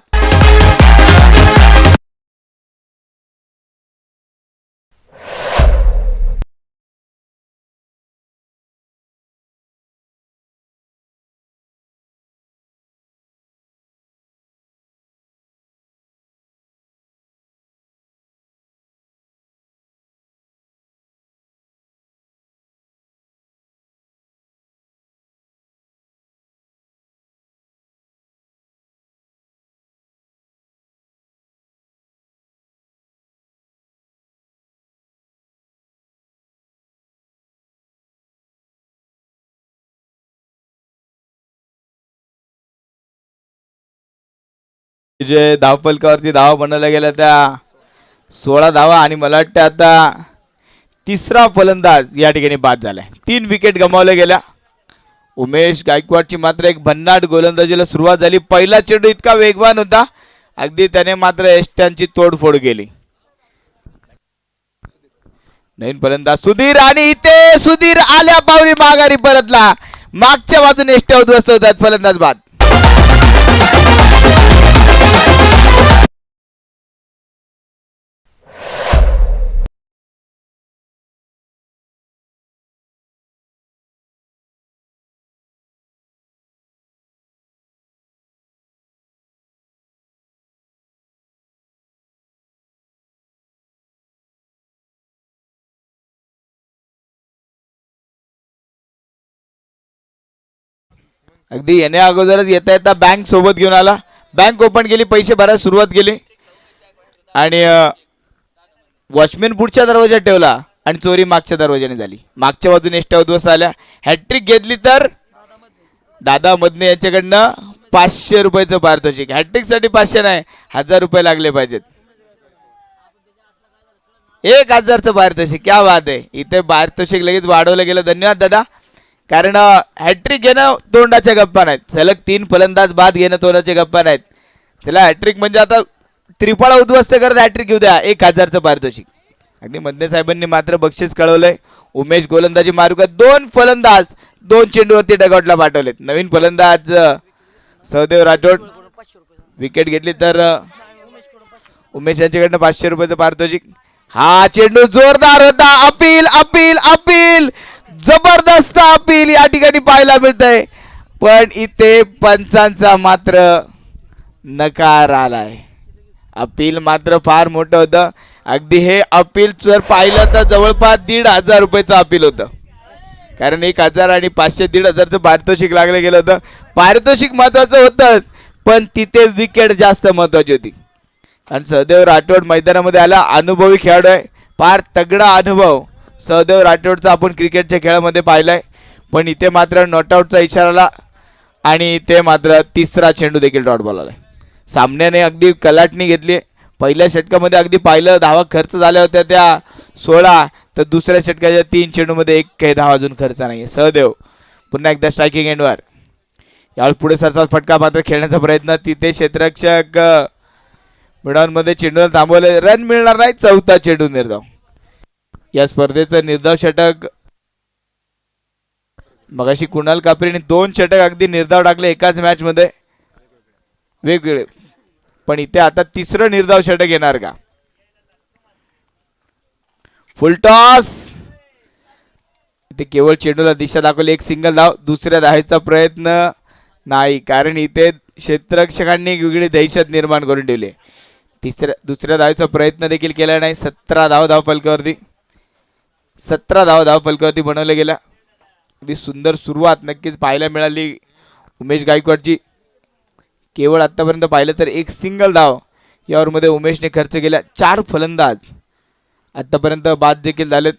जे धावफलकावरती धावा बनवल्या गेल्या त्या 16 धावा, आणि मला वाटतं आता तिसरा फलंदाज या ठिकाणी बाद झालाय. 3 विकेट गमावल्या गेल्या. उमेश गायकवाडची मात्र एक भन्नाट गोलंदाजीला सुरुवात झाली. पहिला चेंडू इतका वेगवान होता, अगदी त्याने मात्र एष्ट्यांची तोडफोड केली. नवीन फलंदाज सुधीर, आणि इथे सुधीर आल्या पावली माघारी परतला. मागच्या बाजूने एष्ट्या उद्ध्वस्त होतात, फलंदाज बाद. अगदी येण्या अगोदरच येता येता बँक सोबत घेऊन आला. बँक ओपन केली, पैसे भरायला सुरुवात केली, आणि वॉचमॅन पुढच्या दरवाजात ठेवला आणि चोरी मागच्या दरवाजाने झाली. मागच्या बाजूने एष्ट्या उद्ध्वस्त आल्या. हॅट्रिक घेतली तर दादा मदने यांच्याकडनं 500 रुपयाचं पारितोषिक. हॅट्रिक साठी 500 नाही, 1000 रुपये लागले पाहिजेत. 1000चं पारितोषिक. क्या बात आहे. इथे पारितोषिक लगेच वाढवलं गेलं. धन्यवाद दादा. कारण हॅट्रिक घेणं तोंडाच्या गप्पा नाहीत, सलग 3 फलंदाज बाद घेणं तोंडाच्या गप्पा नाहीत. त्याला हॅट्रिक म्हणजे आता त्रिफळा उद्ध्वस्त करत हॅट्रिक घेऊ द्या. 1000चं पारितोषिक. अगदी मदने साहेबांनी मात्र बक्षीस कळवलंय. उमेश गोलंदाजी मार्ग, 2 फलंदाज 2 चेंडूवरती डगआउटला पाठवलेत. नवीन फलंदाज सहदेव राठोड. विकेट घेतली तर उमेश यांच्याकडनं 500 रुपयाचं पारितोषिक. हा चेंडू जोरदार होता. अपील अपील अपील, जबरदस्त अपील या ठिकाणी पाहायला मिळतंय, पण इथे पंचांचा मात्र नकार आलाय. अपील मात्र फार मोठं होतं. अगदी हे अपील जर पाहिलं तर जवळपास 1500 रुपयाचं अपील होतं, कारण 1000 आणि 500 1500चं पारितोषिक लागलं गेलं होतं. पारितोषिक महत्वाचं होतंच, पण तिथे विकेट जास्त महत्वाची होती. आणि सहदेव राठोड मैदानामध्ये आला, अनुभवी खेळाडू आहे, फार तगडा अनुभव सहदेव राठोडचा आपण क्रिकेटच्या खेळामध्ये पाहिलाय. पण इथे मात्र नॉटआउटचा इशारा आला, आणि इथे मात्र तिसरा चेंडू देखील डॉट बॉल आलाय. सामन्याने अगदी कलाटणी घेतली. पहिल्या षटकामध्ये अगदी पाहिलं धावा खर्च झाल्या होत्या त्या 16, तर दुसऱ्या षटकाच्या 3 चेंडूमध्ये एक काही धावा अजून खर्च नाही. सहदेव पुन्हा एकदा स्ट्रायकिंग एंडवर. यावेळी पुढे सरसात फटका मात्र खेळण्याचा प्रयत्न, तिथे क्षेत्ररक्षक मिडॉनमध्ये चेंडूला थांबवले. रन मिळणार नाही. 4था चेंडू निर्धाव. या स्पर्धेचं निर्धाव षटक मगाशी कुणाल कापरीने 2 षटक अगदी निर्धाव टाकले एकाच मॅच मध्ये वेगवेगळे, पण इथे आता तिसरं निर्धाव षटक येणार का? फुल टॉस. इथे केवळ चेंडूला दिशा दाखवली. एक सिंगल धाव. दुसऱ्या धावेचा प्रयत्न नाही, कारण इथे क्षेत्ररक्षकांनी वेगळी दहशत निर्माण करून ठेवली. दुसऱ्या धावेचा प्रयत्न देखील केला नाही. 17 धाव फलकावरती 17 धाव फलकावरती बनवल्या गेल्या. अगदी सुंदर सुरुवात नक्कीच पाहायला मिळाली उमेश गायकवाडची. केवळ आतापर्यंत पाहिलं तर एक सिंगल धाव या ओव्हरमध्ये उमेशने खर्च केला. 4 फलंदाज आतापर्यंत बाद देखील झालेत.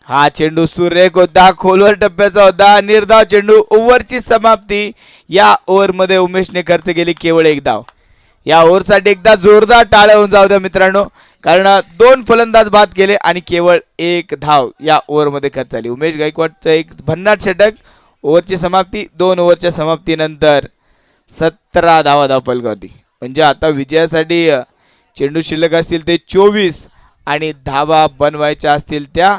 हा चेंडू सुरेख होता, खोलवर टप्प्याचा होता, निर्धाव चेंडू. ओव्हरची समाप्ती. या ओव्हरमध्ये उमेशने खर्च केली केवळ एक धाव. या ओव्हरसाठी एकदा जोरदार टाळ्या होऊन जाऊ द्या मित्रांनो, कारण 2 फलंदाज बाद केले आणि केवळ एक धाव या ओव्हरमध्ये खर्च झाली. उमेश गायकवाडचं एक भन्नाट षटक. ओव्हरची समाप्ती. 2 ओव्हरच्या समाप्तीनंतर 17 धावा धावफलकावरती. म्हणजे आता विजयासाठी चेंडू शिल्लक असतील ते 24 आणि धावा बनवायच्या असतील त्या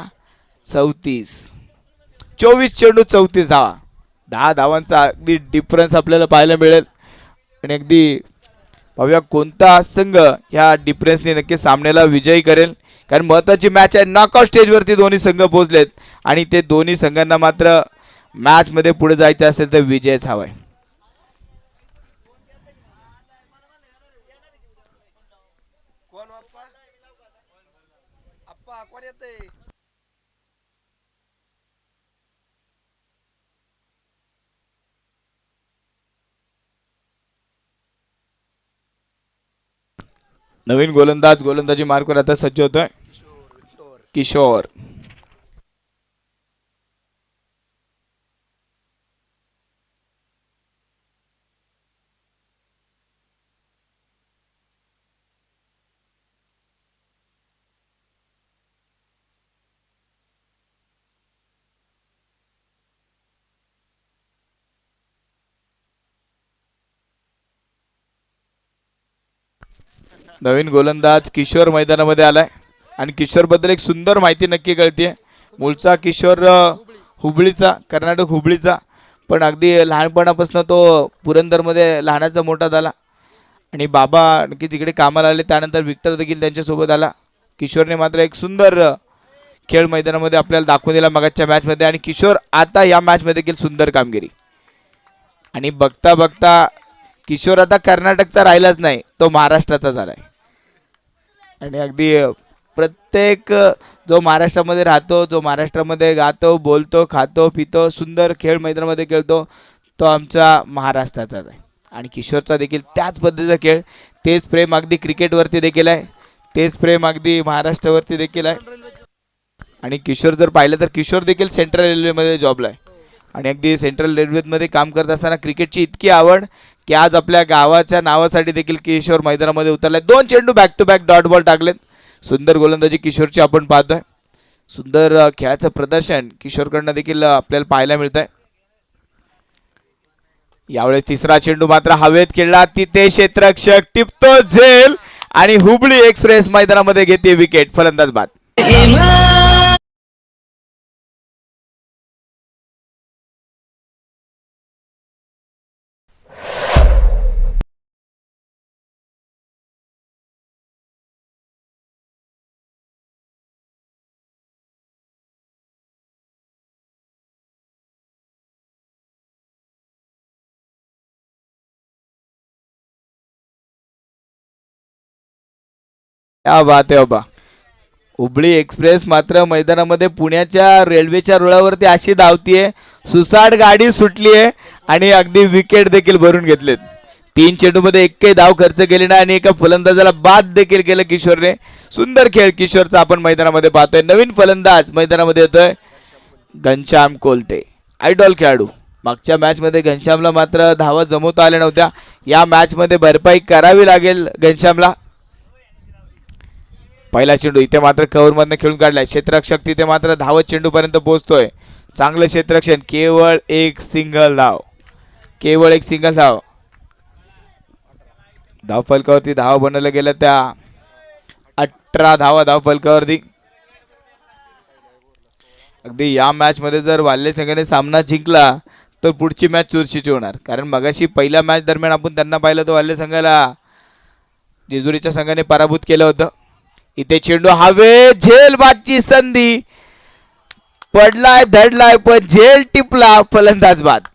34. 24 चेंडू 34 धावा. 10 धावांचा अगदी डिफरन्स आपल्याला पाहायला मिळेल. आणि अगदी पाहूया कोणता संघ ह्या डिफरन्सने नक्की सामन्याला विजयी करेल, कारण महत्त्वाची मॅच आहे. नॉकआउट स्टेजवरती दोन्ही संघ पोहोचलेत आणि ते दोन्ही संघांना मात्र मॅचमध्ये पुढे जायचं असेल तर विजयच हवाय. नवीन गोलंदाजी मार्कवर आता सज्ज होतोय किशोर. नवीन गोलंदाज किशोर मैदानामध्ये आलाय आणि किशोर बद्दल एक सुंदर माहिती नक्की कळते. मूळचा किशोर हुबळीचा, कर्नाटक हुबळीचा, पण अगदी लहानपणापासून तो पुरंदरमध्ये लहानाचा मोठा झाला आणि बाबा नक्की जिकडे कामाला आले त्यानंतर विक्टर देखील त्यांच्यासोबत आला. किशोरने मात्र एक सुंदर खेळ मैदानामध्ये आपल्याला दाखवून दिला मगाच्या मॅचमध्ये आणि किशोर आता या मॅचमध्ये देखील सुंदर कामगिरी. आणि बघता बघता किशोर आता कर्नाटकचा राहिलाच नाही, तो महाराष्ट्राचा झालाय. आणि अगदी प्रत्येक जो महाराष्ट्रामध्ये राहतो, जो महाराष्ट्रामध्ये गातो, बोलतो, खातो, पितो, सुंदर खेळ मैदानामध्ये खेळतो, तो आमचा महाराष्ट्राचाच आहे. आणि किशोरचा देखील त्याच पद्धतीचा खेळ, तेच प्रेम अगदी क्रिकेटवरती देखील आहे, तेच प्रेम अगदी महाराष्ट्रावरती देखील आहे. आणि किशोर जर पाहिलं तर किशोर देखील सेंट्रल रेल्वेमध्ये जॉबला आहे आणि अगदी सेंट्रल रेल्वेमध्ये काम करत असताना क्रिकेटची इतकी आवड की आज आपल्या गावाच्या नावासाठी देखील किशोर मैदानामध्ये उतरलाय. 2 चेंडू back to back dot ball टाकलेत. सुंदर गोलंदाजी किशोरची आपण पाहतोय. सुंदर खेळाचं प्रदर्शन किशोरकडनं देखील आपल्याला पाहायला मिळत आहे. यावेळेस तिसरा चेंडू मात्र हवेत खेळला, तिथे क्षेत्ररक्षक टिपतो झेल आणि हुबळी एक्सप्रेस मैदानामध्ये घेते विकेट. फलंदाज बाद. क्या बात आहे बाबा. हुबळी एक्सप्रेस मात्र मैदानामध्ये पुण्याच्या रेल्वेच्या रुळावरती अशी धावतीये, सुसाट गाडी सुटलीये आणि अगदी विकेट देखील भरून घेतलेत. 3 चेंडूमध्ये एकही धाव खर्च केली नाही आणि एका फलंदाजाला बाद देखील केलं किशोरने. सुंदर खेळ किशोरचा आपण मैदानामध्ये पाहतोय. नवीन फलंदाज मैदानामध्ये येतोय घनश्याम कोलते, आयडॉल खेळाडू. मागच्या मॅचमध्ये घनश्यामला मात्र धावा जमवता आल्या नव्हत्या, या मॅचमध्ये भरपाई करावी लागेल घनश्यामला. पहिला चेंडू इथे मात्र कव्हरमधनं खेळून काढलाय. क्षेत्ररक्षक तिथे मात्र धावत चेंडूपर्यंत पोहोचतोय. चांगलं क्षेत्ररक्षण, केवळ एक सिंगल धाव, केवळ एक सिंगल धाव. धावफलकावरती धावा बनवल्या गेल्या त्या 18 धावा धावफलकावरती. अगदी या मॅच मध्ये जर वाल्हे संघाने सामना जिंकला तर पुढची मॅच चुरशीची होणार, कारण मगाशी पहिल्या मॅच दरम्यान आपण त्यांना पाहिलं तर वाल्हे संघाला जेजुरीच्या संघाने पराभूत केलं होतं. इथे चेंडू हवे, झेल बादची संधी, पडलाय धडलाय पण झेल टिपला, फलंदाज बाद.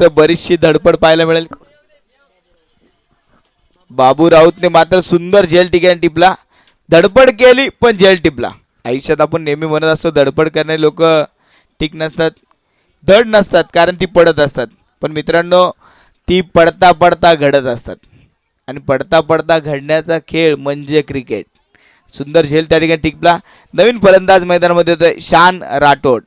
इथं बरीचशी धडपड पाहायला मिळेल. बाबू राऊतने मात्र सुंदर झेल टिपला. धडपड केली पण झेल टिपला. आयुष्यात आपण नेहमी म्हणत असतो धडपड करणारे लोक ठीक नसतात, धड नसतात, कारण ती पडत असतात. पण मित्रांनो, ती पडता पडता घडत असतात आणि पडता पडता घडण्याचा खेळ म्हणजे क्रिकेट. सुंदर झेल त्या ठिकाणी टिकला. नवीन फलंदाज मैदानामध्ये होते शान राठोड.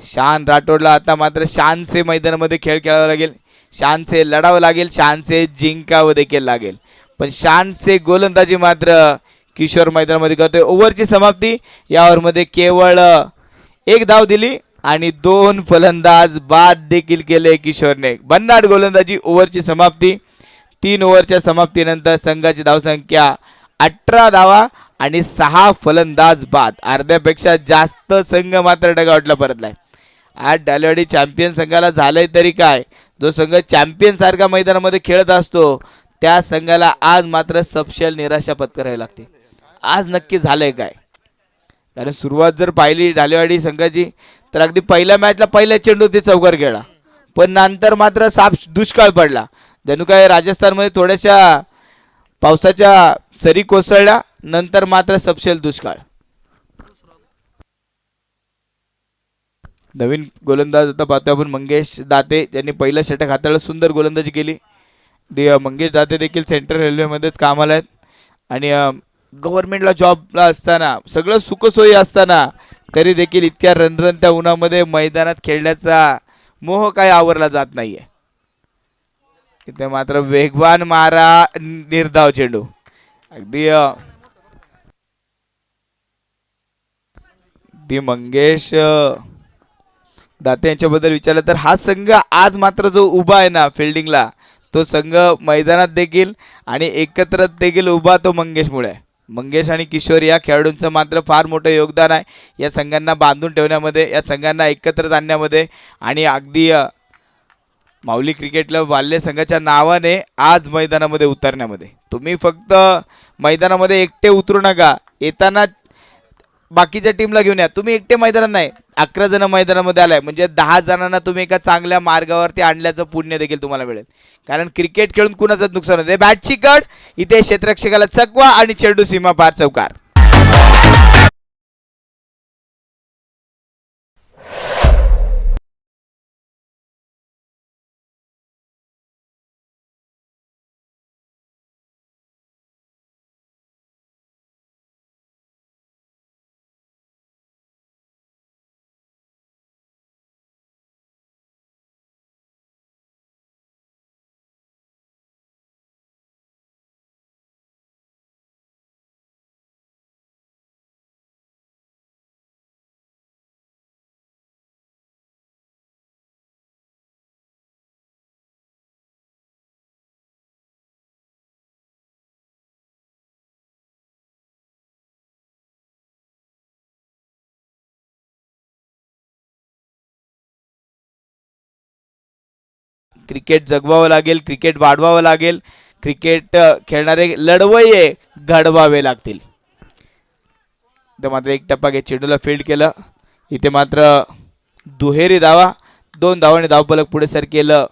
शान राठोडला आता मात्र शानसे मैदानामध्ये खेळ खेळावा लागेल. शानसे लढावं लागेल, शानसे जिंकावं देखील लागेल. पण शानसे गोलंदाजी मात्र किशोर मैदानामध्ये करतोय. ओव्हरची समाप्ती. या ओव्हरमध्ये केवळ एक धाव दिली आणि 2 फलंदाज बाद देखील केले किशोरने. भन्नाट गोलंदाजी. ओव्हरची समाप्ती. 3 ओव्हरच्या समाप्तीनंतर संघाची धावसंख्या 18 धावा आणि 6 फलंदाज बाद. अर्ध्यापेक्षा जास्त संघ मात्र डगआउटला परतलाय. आज डालेवाडी चॅम्पियन संघाला झालंय तरी काय, जो संघ चॅम्पियन सारखा मैदानामध्ये खेळत असतो त्या संघाला आज मात्र सपशेल निराशा पत्करावी लागते. आज नक्की झालंय काय, कारण सुरुवात जर पाहिली ढालेवाडी संघाची तर अगदी पहिल्या मॅचला पहिल्या चेंडू ते चौकार खेळला, पण नंतर मात्र साप दुष्काळ पडला. जणू काय राजस्थानमध्ये थोड्याशा पावसाच्या सरी कोसळल्या, नंतर मात्र सपशेल दुष्काळ. नवीन गोलंदाज आता पाहतो आपण मंगेश दाते, ज्यांनी पहिलं षटक हाताळलं. सुंदर गोलंदाजी केली. मंगेश दाते देखील सेंट्रल रेल्वेमध्येच कामाला आहेत आणि गव्हर्नमेंटला जॉबला असताना सगळं सुखसोयी असताना तरी देखील इतक्या रणरणत्या उन्हामध्ये मैदानात खेळण्याचा मोह काय आवरला जात नाहीये. इथे मात्र वेगवान मारा, निर्धाव चेंडू. अगदी मंगेश दाते यांच्याबद्दल विचारलं तर हा संघ आज मात्र जो उभा आहे ना फिल्डिंगला, तो संघ मैदानात देखील आणि एकत्र देखील उभा तो मंगेशमुळे आहे. मंगेश आणि किशोर या खेळाडूंचं मात्र फार मोठं योगदान आहे या संघांना बांधून ठेवण्यामध्ये, या संघांना एकत्र आणण्यामध्ये. आणि अगदी माऊली क्रिकेटला बाल्य संघाच्या नावाने आज मैदानामध्ये उतरण्यामध्ये. तुम्ही फक्त मैदानामध्ये एकटे उतरू नका, येताना बाकीच्या टीमला घेऊन या. तुम्ही एकटे मैदानात नाही, 11 जण मैदानामध्ये आलाय म्हणजे 10 जणांना तुम्ही एका चांगल्या मार्गावरती आणल्याचं पुण्य देखील तुम्हाला मिळेल. कारण क्रिकेट खेळून कुणाचंच नुकसान होते. बॅटची कड, इथे क्षेत्ररक्षकाला चकवा आणि चेंडू सीमा पार चौकार. क्रिकेट जगवावं लागेल, क्रिकेट वाढवावं लागेल, क्रिकेट खेळणारे लढवय्ये घडवावे लागतील. इथे मात्र एक टप्पा घेत चेंडूला फील्ड केलं. इथे मात्र दुहेरी धावा, 2 धावांनी धावफलक पुढे सर केलं.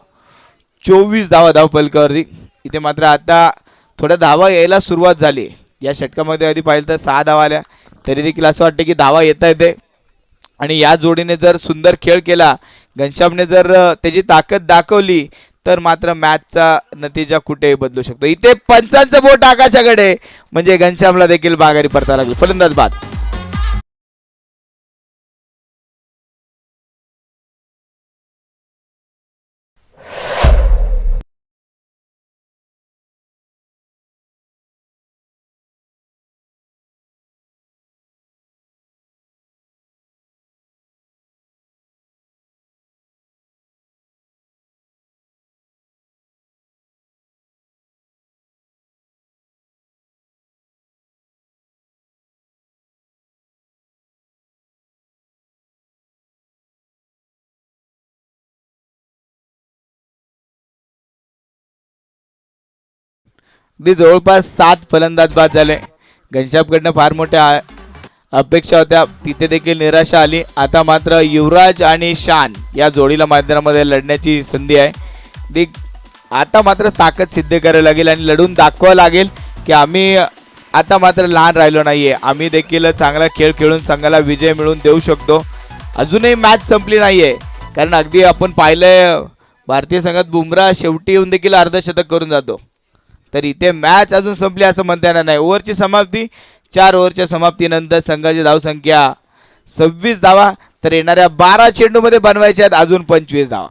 24 धावा धावफलकावरती. इथे मात्र आता थोड्या धावा यायला सुरुवात झाली. या षटकामध्ये आधी पाहिलं तर 6 धावा आल्या, तरी देखील असं वाटतं की धावा येता येते. आणि या जोडीने जर सुंदर खेळ केला, घनश्यामने जर त्याची ताकद दाखवली तर मात्र मॅचचा नतीजा कुठेही बदलू शकतो. इथे पंचांचं बोट आकाशाकडे म्हणजे घनश्यामला देखील माघारी परतावं लागली. फलंदाज बाद. अगदी जवळपास 7 फलंदाज बाद झाले. घनश्यामकडनं फार मोठे अपेक्षा होत्या तिथे देखील निराशा आली. आता मात्र युवराज आणि शान या जोडीला मैदानामध्ये लढण्याची संधी आहे. आता मात्र ताकद सिद्ध करावी लागेल आणि लढून दाखवावं लागेल की आम्ही आता मात्र लहान राहिलो नाहीये. आम्ही देखील चांगला खेळ खेळून संघाला विजय मिळवून देऊ शकतो. अजूनही मॅच संपली नाहीये, कारण अगदी आपण पाहिलंय भारतीय संघात बुमराह शेवटी येऊन देखील अर्धशतक करून जातो. तर इथे मॅच अजून संपली असं म्हणता येणार नाही. ओव्हरची समाप्ती, 4 ओव्हरच्या समाप्तीनंतर संघाची धावसंख्या 26 धावा. तर येणाऱ्या 12 चेंडूमध्ये बनवायचे आहेत अजून 25 धावा.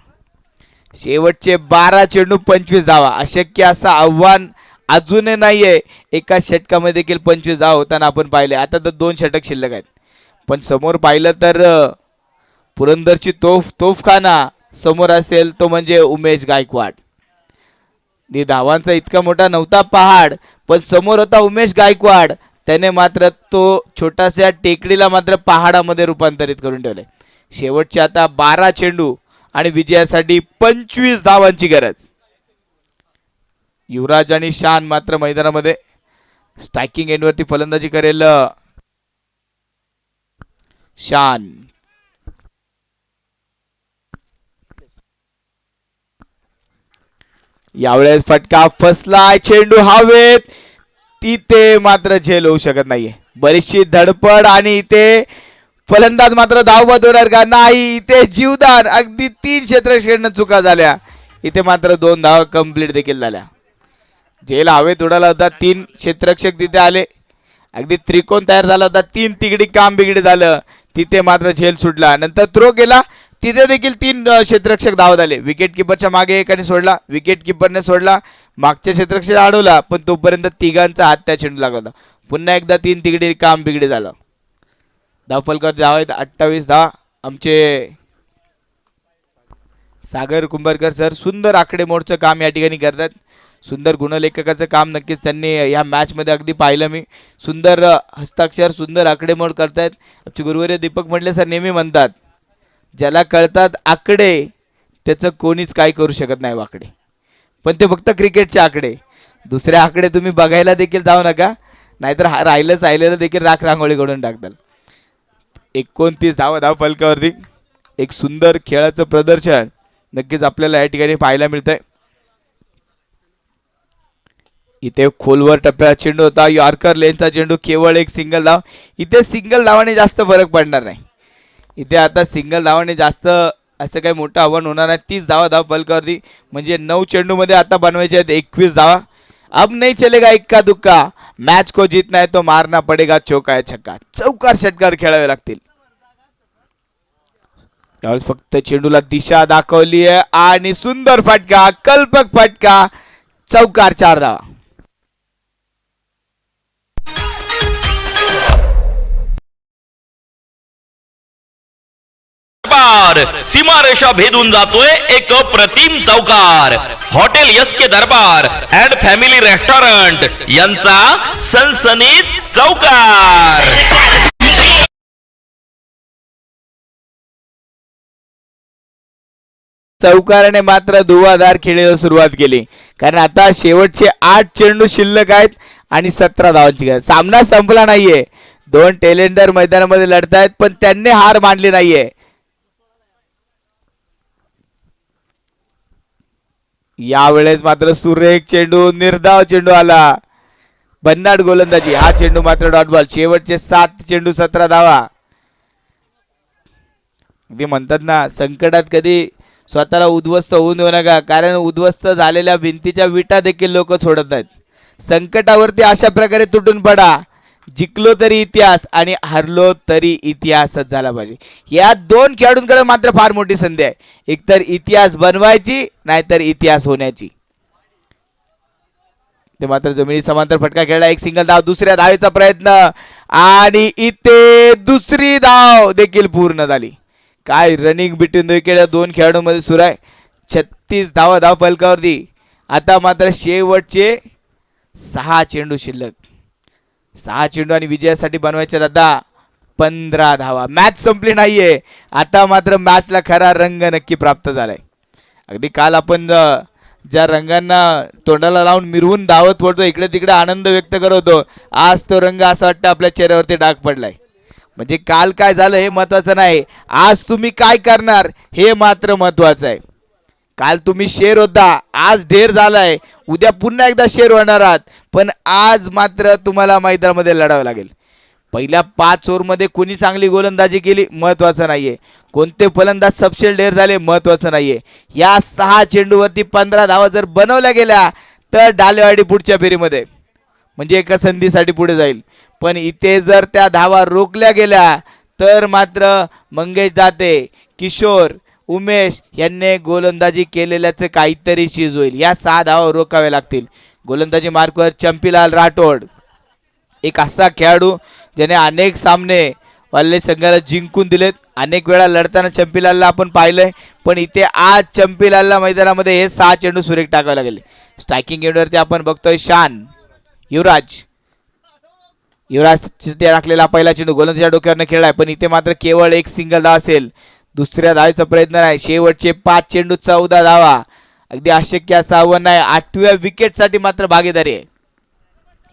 शेवटचे 12 चेंडू 25 धावा, अशक्य असं आव्हान अजूनही नाहीये. एका षटकामध्ये देखील 25 धावा होताना आपण पाहिले. आता तर 2 षटक शिल्लक आहेत, पण समोर पाहिलं तर पुरंदरची तोफखाना समोर असेल तो म्हणजे उमेश गायकवाड. धावांचा इतका मोठा नव्हता पहाड, पण समोर होता उमेश गायकवाड. त्याने मात्र तो छोटासा टेकडीला मात्र पहाडामध्ये रूपांतरित करून ठेवले. शेवटचे आता 12 चेंडू आणि विजयासाठी 25 धावांची गरज. युवराज आणि शान मात्र मैदानामध्ये. स्ट्रायकिंग एंडवरती फलंदाजी करेल शान. यावेळेस फटका फसलाय, चेंडू हवेत. तिथे मात्र झेल होऊ शकत नाहीये. बरीचशी धडपड आणि इथे फलंदाज मात्र धावबाद होणार का नाही. इथे जीवदान, अगदी 3 क्षेत्ररक्षकांना चुका झाल्या. इथे मात्र 2 धावा कंप्लीट देखील झाल्या. झेल हवेत उडाला होता. 3 क्षेत्ररक्षक तिथे आले, अगदी त्रिकोण तयार झाला होता. 3 तिगडी काम बिगडी झालं. तिथे मात्र झेल सुटला. नंतर थ्रो केला, तिथे देखील 3 क्षेत्ररक्षक धावत आले. विकेट किपरच्या मागे एकाने सोडला, विकेट किपरने सोडला, मागच्या क्षेत्ररक्षक अडवला, पण तोपर्यंत तिघांचा हात त्या चेंडू लागला होता. पुन्हा एकदा 3 तिगडी काम बिगडी झालं. धावफलकावर धाव आहेत 28 धावा. आमचे सागर कुंभारकर सर सुंदर आकडेमोडचं काम या ठिकाणी करतात. सुंदर गुणलेखकाचं काम नक्कीच त्यांनी या मॅचमध्ये अगदी पाहिलं मी. सुंदर हस्ताक्षर, सुंदर आकडेमोड करतायत. आमचे गुरुवर्य दीपक मंडले सर नेहमी म्हणतात, ज्याला कळतात आकडे त्याचं कोणीच काय करू शकत नाही वाकडे. पण ते फक्त क्रिकेटचे आकडे, दुसरे आकडे तुम्ही बघायला देखील जाऊ नका, नाहीतर राहिलेलं देखील राख रांगोळी घडून टाकताल. 29 धाव फलकावरती. एक सुंदर खेळाचं प्रदर्शन नक्कीच आपल्याला या ठिकाणी पाहायला मिळतंय. इथे खोलवर टप्प्यात चेंडू होता, यॉर्कर लेनचा चेंडू, केवळ एक सिंगल धाव. इथे सिंगल धावाने जास्त फरक पडणार नाही. इथे आता सिंगल धावाने जास्त असं काही मोठं आव्हान होणार नाही. 30 धाव फलकावरती, म्हणजे 9 चेंडूमध्ये आता बनवायचे आहेत 21 धावा. अब नहीं चलेगा इक्का दुक्का, मॅच को जीतना है तो मारना पडेगा चौका या छक्का. चौकार षटकार खेळावे लागतील. त्यावेळेस फक्त चेंडूला दिशा दाखवली आहे आणि सुंदर फटका, कल्पक फटका, चौकार, 4 धावा. सीमारेषा भेदून जातोय एक अप्रतिम चौकार. Hotel S K Darbar and family restaurant यांचा सनसनीत चौकार. चौकाराने मात्र धुवाधार खेळीला सुरुवात केली, कारण आता शेवटचे 8 चेंडू शिल्लक आहेत आणि 17 धावांची गरज. सामना संपला नाहीये. 2 टेलेंडर मैदानामध्ये लढतायत, पण त्यांनी हार मानली नाहीये. यावेळेस मात्र सुरेख चेंडू, निर्धाव चेंडू आला. भन्नाट गोलंदाजी. हा चेंडू मात्र डॉट बॉल. शेवटचे 7 चेंडू 17 धावा. अगदी म्हणतात ना, संकटात कधी स्वतःला उद्ध्वस्त होऊन देऊ नका, कारण उद्ध्वस्त झालेल्या भिंतीच्या विटा देखील लोक सोडत नाहीत. संकटावरती अशा प्रकारे तुटून पडा. जिंकलो तरी इतिहास आणि हरलो तरी इतिहासच झाला पाहिजे. या 2 खेळाडूंकडे मात्र फार मोठी संधी आहे, एकतर इतिहास बनवायची नाहीतर इतिहास होण्याची. ते मात्र जमिनी समांतर फटका खेळला. एक सिंगल धाव, दुसऱ्या धावेचा प्रयत्न आणि इथे दुसरी धाव देखील पूर्ण झाली. काय रनिंग बिटवीन द विकेट 2 खेळाडूंमध्ये सुरू आहे. 36 धाव फलकावरती. आता मात्र शेवटचे 6 चेंडू शिल्लक. 6 चेंडू आणि विजयासाठी बनवायचे आता 15 धावा. मॅच संपली नाहीये. आता मात्र मॅचला खरा रंग नक्की प्राप्त झालाय. अगदी काल आपण ज्या रंगांना तोंडाला लावून मिरवून धावत पडतो, इकडे तिकडे आनंद व्यक्त करत होतो, आज तो रंग असा वाटतं आपल्या चेहऱ्यावरती डाग पडलाय. म्हणजे काल काय झालं हे महत्वाचं नाही, आज तुम्ही काय करणार हे मात्र महत्वाचं आहे. काल तुम्ही शेर होता, आज ढेर झालाय, उद्या पुन्हा एकदा शेर होणार आहात, पण आज मात्र तुम्हाला मैदानामध्ये लढावं लागेल. पहिल्या 5 ओव्हरमध्ये कोणी चांगली गोलंदाजी केली महत्वाचं नाहीये, कोणते फलंदाज सबशेल ढेर झाले महत्वाचं नाहीये. या 6 चेंडूवरती 15 धावा जर बनवल्या गेल्या तर डालेवाडी पुढच्या फेरीमध्ये म्हणजे एका संधीसाठी पुढे जाईल. पण इथे जर त्या धावा रोखल्या गेल्या तर मात्र मंगेश दाते, किशोर, उमेश यांनी गोलंदाजी केलेल्याचे काहीतरी चीज होईल. या 6 धावा रोखाव्या लागतील. गोलंदाजी मार्कवर चंपीलाल राठोड, एक असा खेळाडू ज्याने अनेक सामने वाल्ले संघाला जिंकून दिलेत. अनेक वेळा लढताना चंपीलालला आपण पाहिलंय, पण इथे आज चंपीलालला मैदानामध्ये हे 6 चेंडू सुरेख टाकावे लागले. स्ट्रायकिंग एंडवरती आपण बघतोय शान, युवराज टाकलेला पहिला चेंडू गोलंदाजीच्या डोक्यावरनं खेळलाय, पण इथे मात्र केवळ एक सिंगल धाव असेल. दुसऱ्या धावेचा प्रयत्न नाही. शेवटचे 5 चेंडू 14 धावा, अगदी अशक्य असं आव्हान नाही. 8व्या विकेटसाठी मात्र भागीदारी आहे.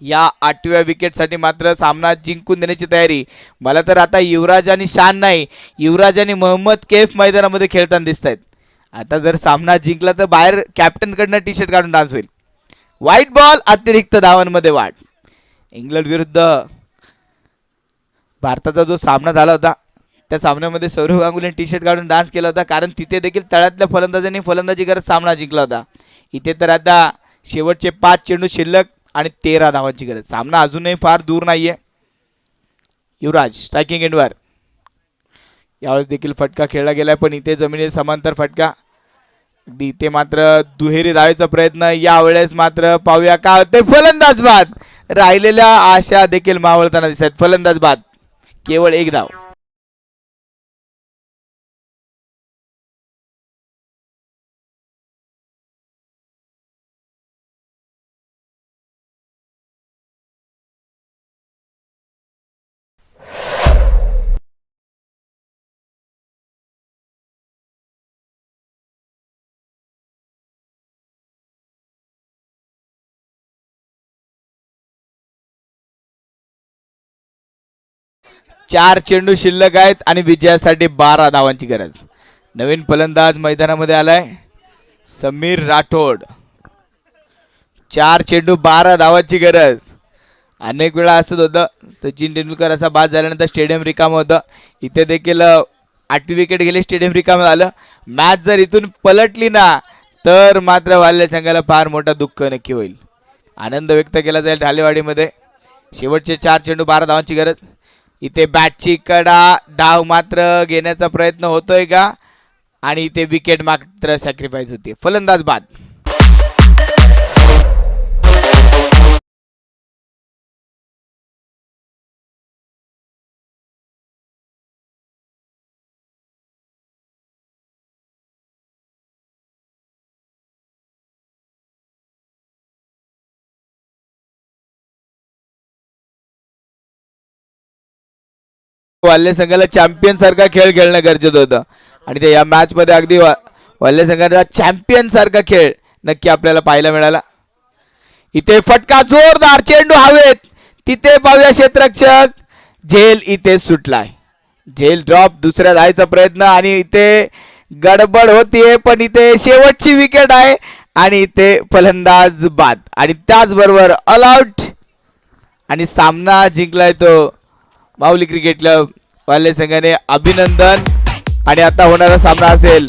या 8व्या विकेटसाठी मात्र सामना जिंकून देण्याची तयारी. मला तर आता युवराज आणि शान नाही, युवराज आणि मोहम्मद कैफ मैदानामध्ये खेळताना दिसत आहेत. आता जर सामना जिंकला तर बाहेर कॅप्टनकडनं टी शर्ट काढून डान्स होईल. व्हाईट बॉल, अतिरिक्त धावांमध्ये वाढ. इंग्लंड विरुद्ध भारताचा जो सामना झाला होता त्या सामन्यामध्ये सौरव गांगुलीने टी शर्ट काढून डान्स केला होता, कारण तिथे देखील तळातल्या फलंदाजांनी फलंदाजी करत सामना जिंकला होता. इथे तर आता शेवटचे 5 चेंडू शिल्लक आणि 13 धावांची गरज. सामना अजूनही फार दूर नाहीये. युवराज स्ट्रायकिंग एंडवर, यावेळेस देखील फटका खेळला गेलाय, पण इथे जमिनीत समांतर फटका. इथे मात्र दुहेरी धावेचा प्रयत्न. यावेळेस मात्र पाहूया काय होते. फलंदाज बाद. राहिलेल्या आशा देखील मावळताना दिसत. फलंदाज बाद, केवळ 1 धाव. चार चेंडू शिल्लक आहेत आणि विजयासाठी 12 धावांची गरज. नवीन फलंदाज मैदानामध्ये आलाय समीर राठोड. 4 चेंडू 12 धावांची गरज. अनेक वेळा असत होतं, सचिन तेंडुलकर असा बाद झाल्यानंतर स्टेडियम रिकामं होतं. इथे देखील 8वी विकेट गेली, स्टेडियम रिकामं झालं. मॅच जर इथून पलटली ना तर मात्र वाल्य संघाला फार मोठा दुःख नक्की होईल. आनंद व्यक्त केला जाईल ढालेवाडीमध्ये. शेवटचे 4 चेंडू 12 धावांची गरज. इथे बॅटची कडा, डाव मात्र घेण्याचा प्रयत्न होतोय का, आणि इथे विकेट मात्र सॅक्रिफाईस होती. फलंदाज बाद. वाल्य संघाला चॅम्पियन सारखा खेळ खेळणं गरजेचं होतं, आणि ते या मॅच मध्ये अगदी वाल्य संघाचा चॅम्पियन सारखा खेळ नक्की आपल्याला पाहायला मिळाला. इथे फटका, जोरदार चेंडू हवेत. तिथे पाहूया क्षेत्ररक्षक झेल इथे सुटलाय. झेल ड्रॉप, दुसऱ्या धायचा प्रयत्न, आणि इथे गडबड होतीये, पण इथे शेवटची विकेट आहे आणि इथे फलंदाज बाद, आणि त्याचबरोबर ऑल आउट, आणि सामना जिंकलाय तो माऊली क्रिकेट क्लब वाल्य संघाने. अभिनंदन. आणि आता होणारा सामना असेल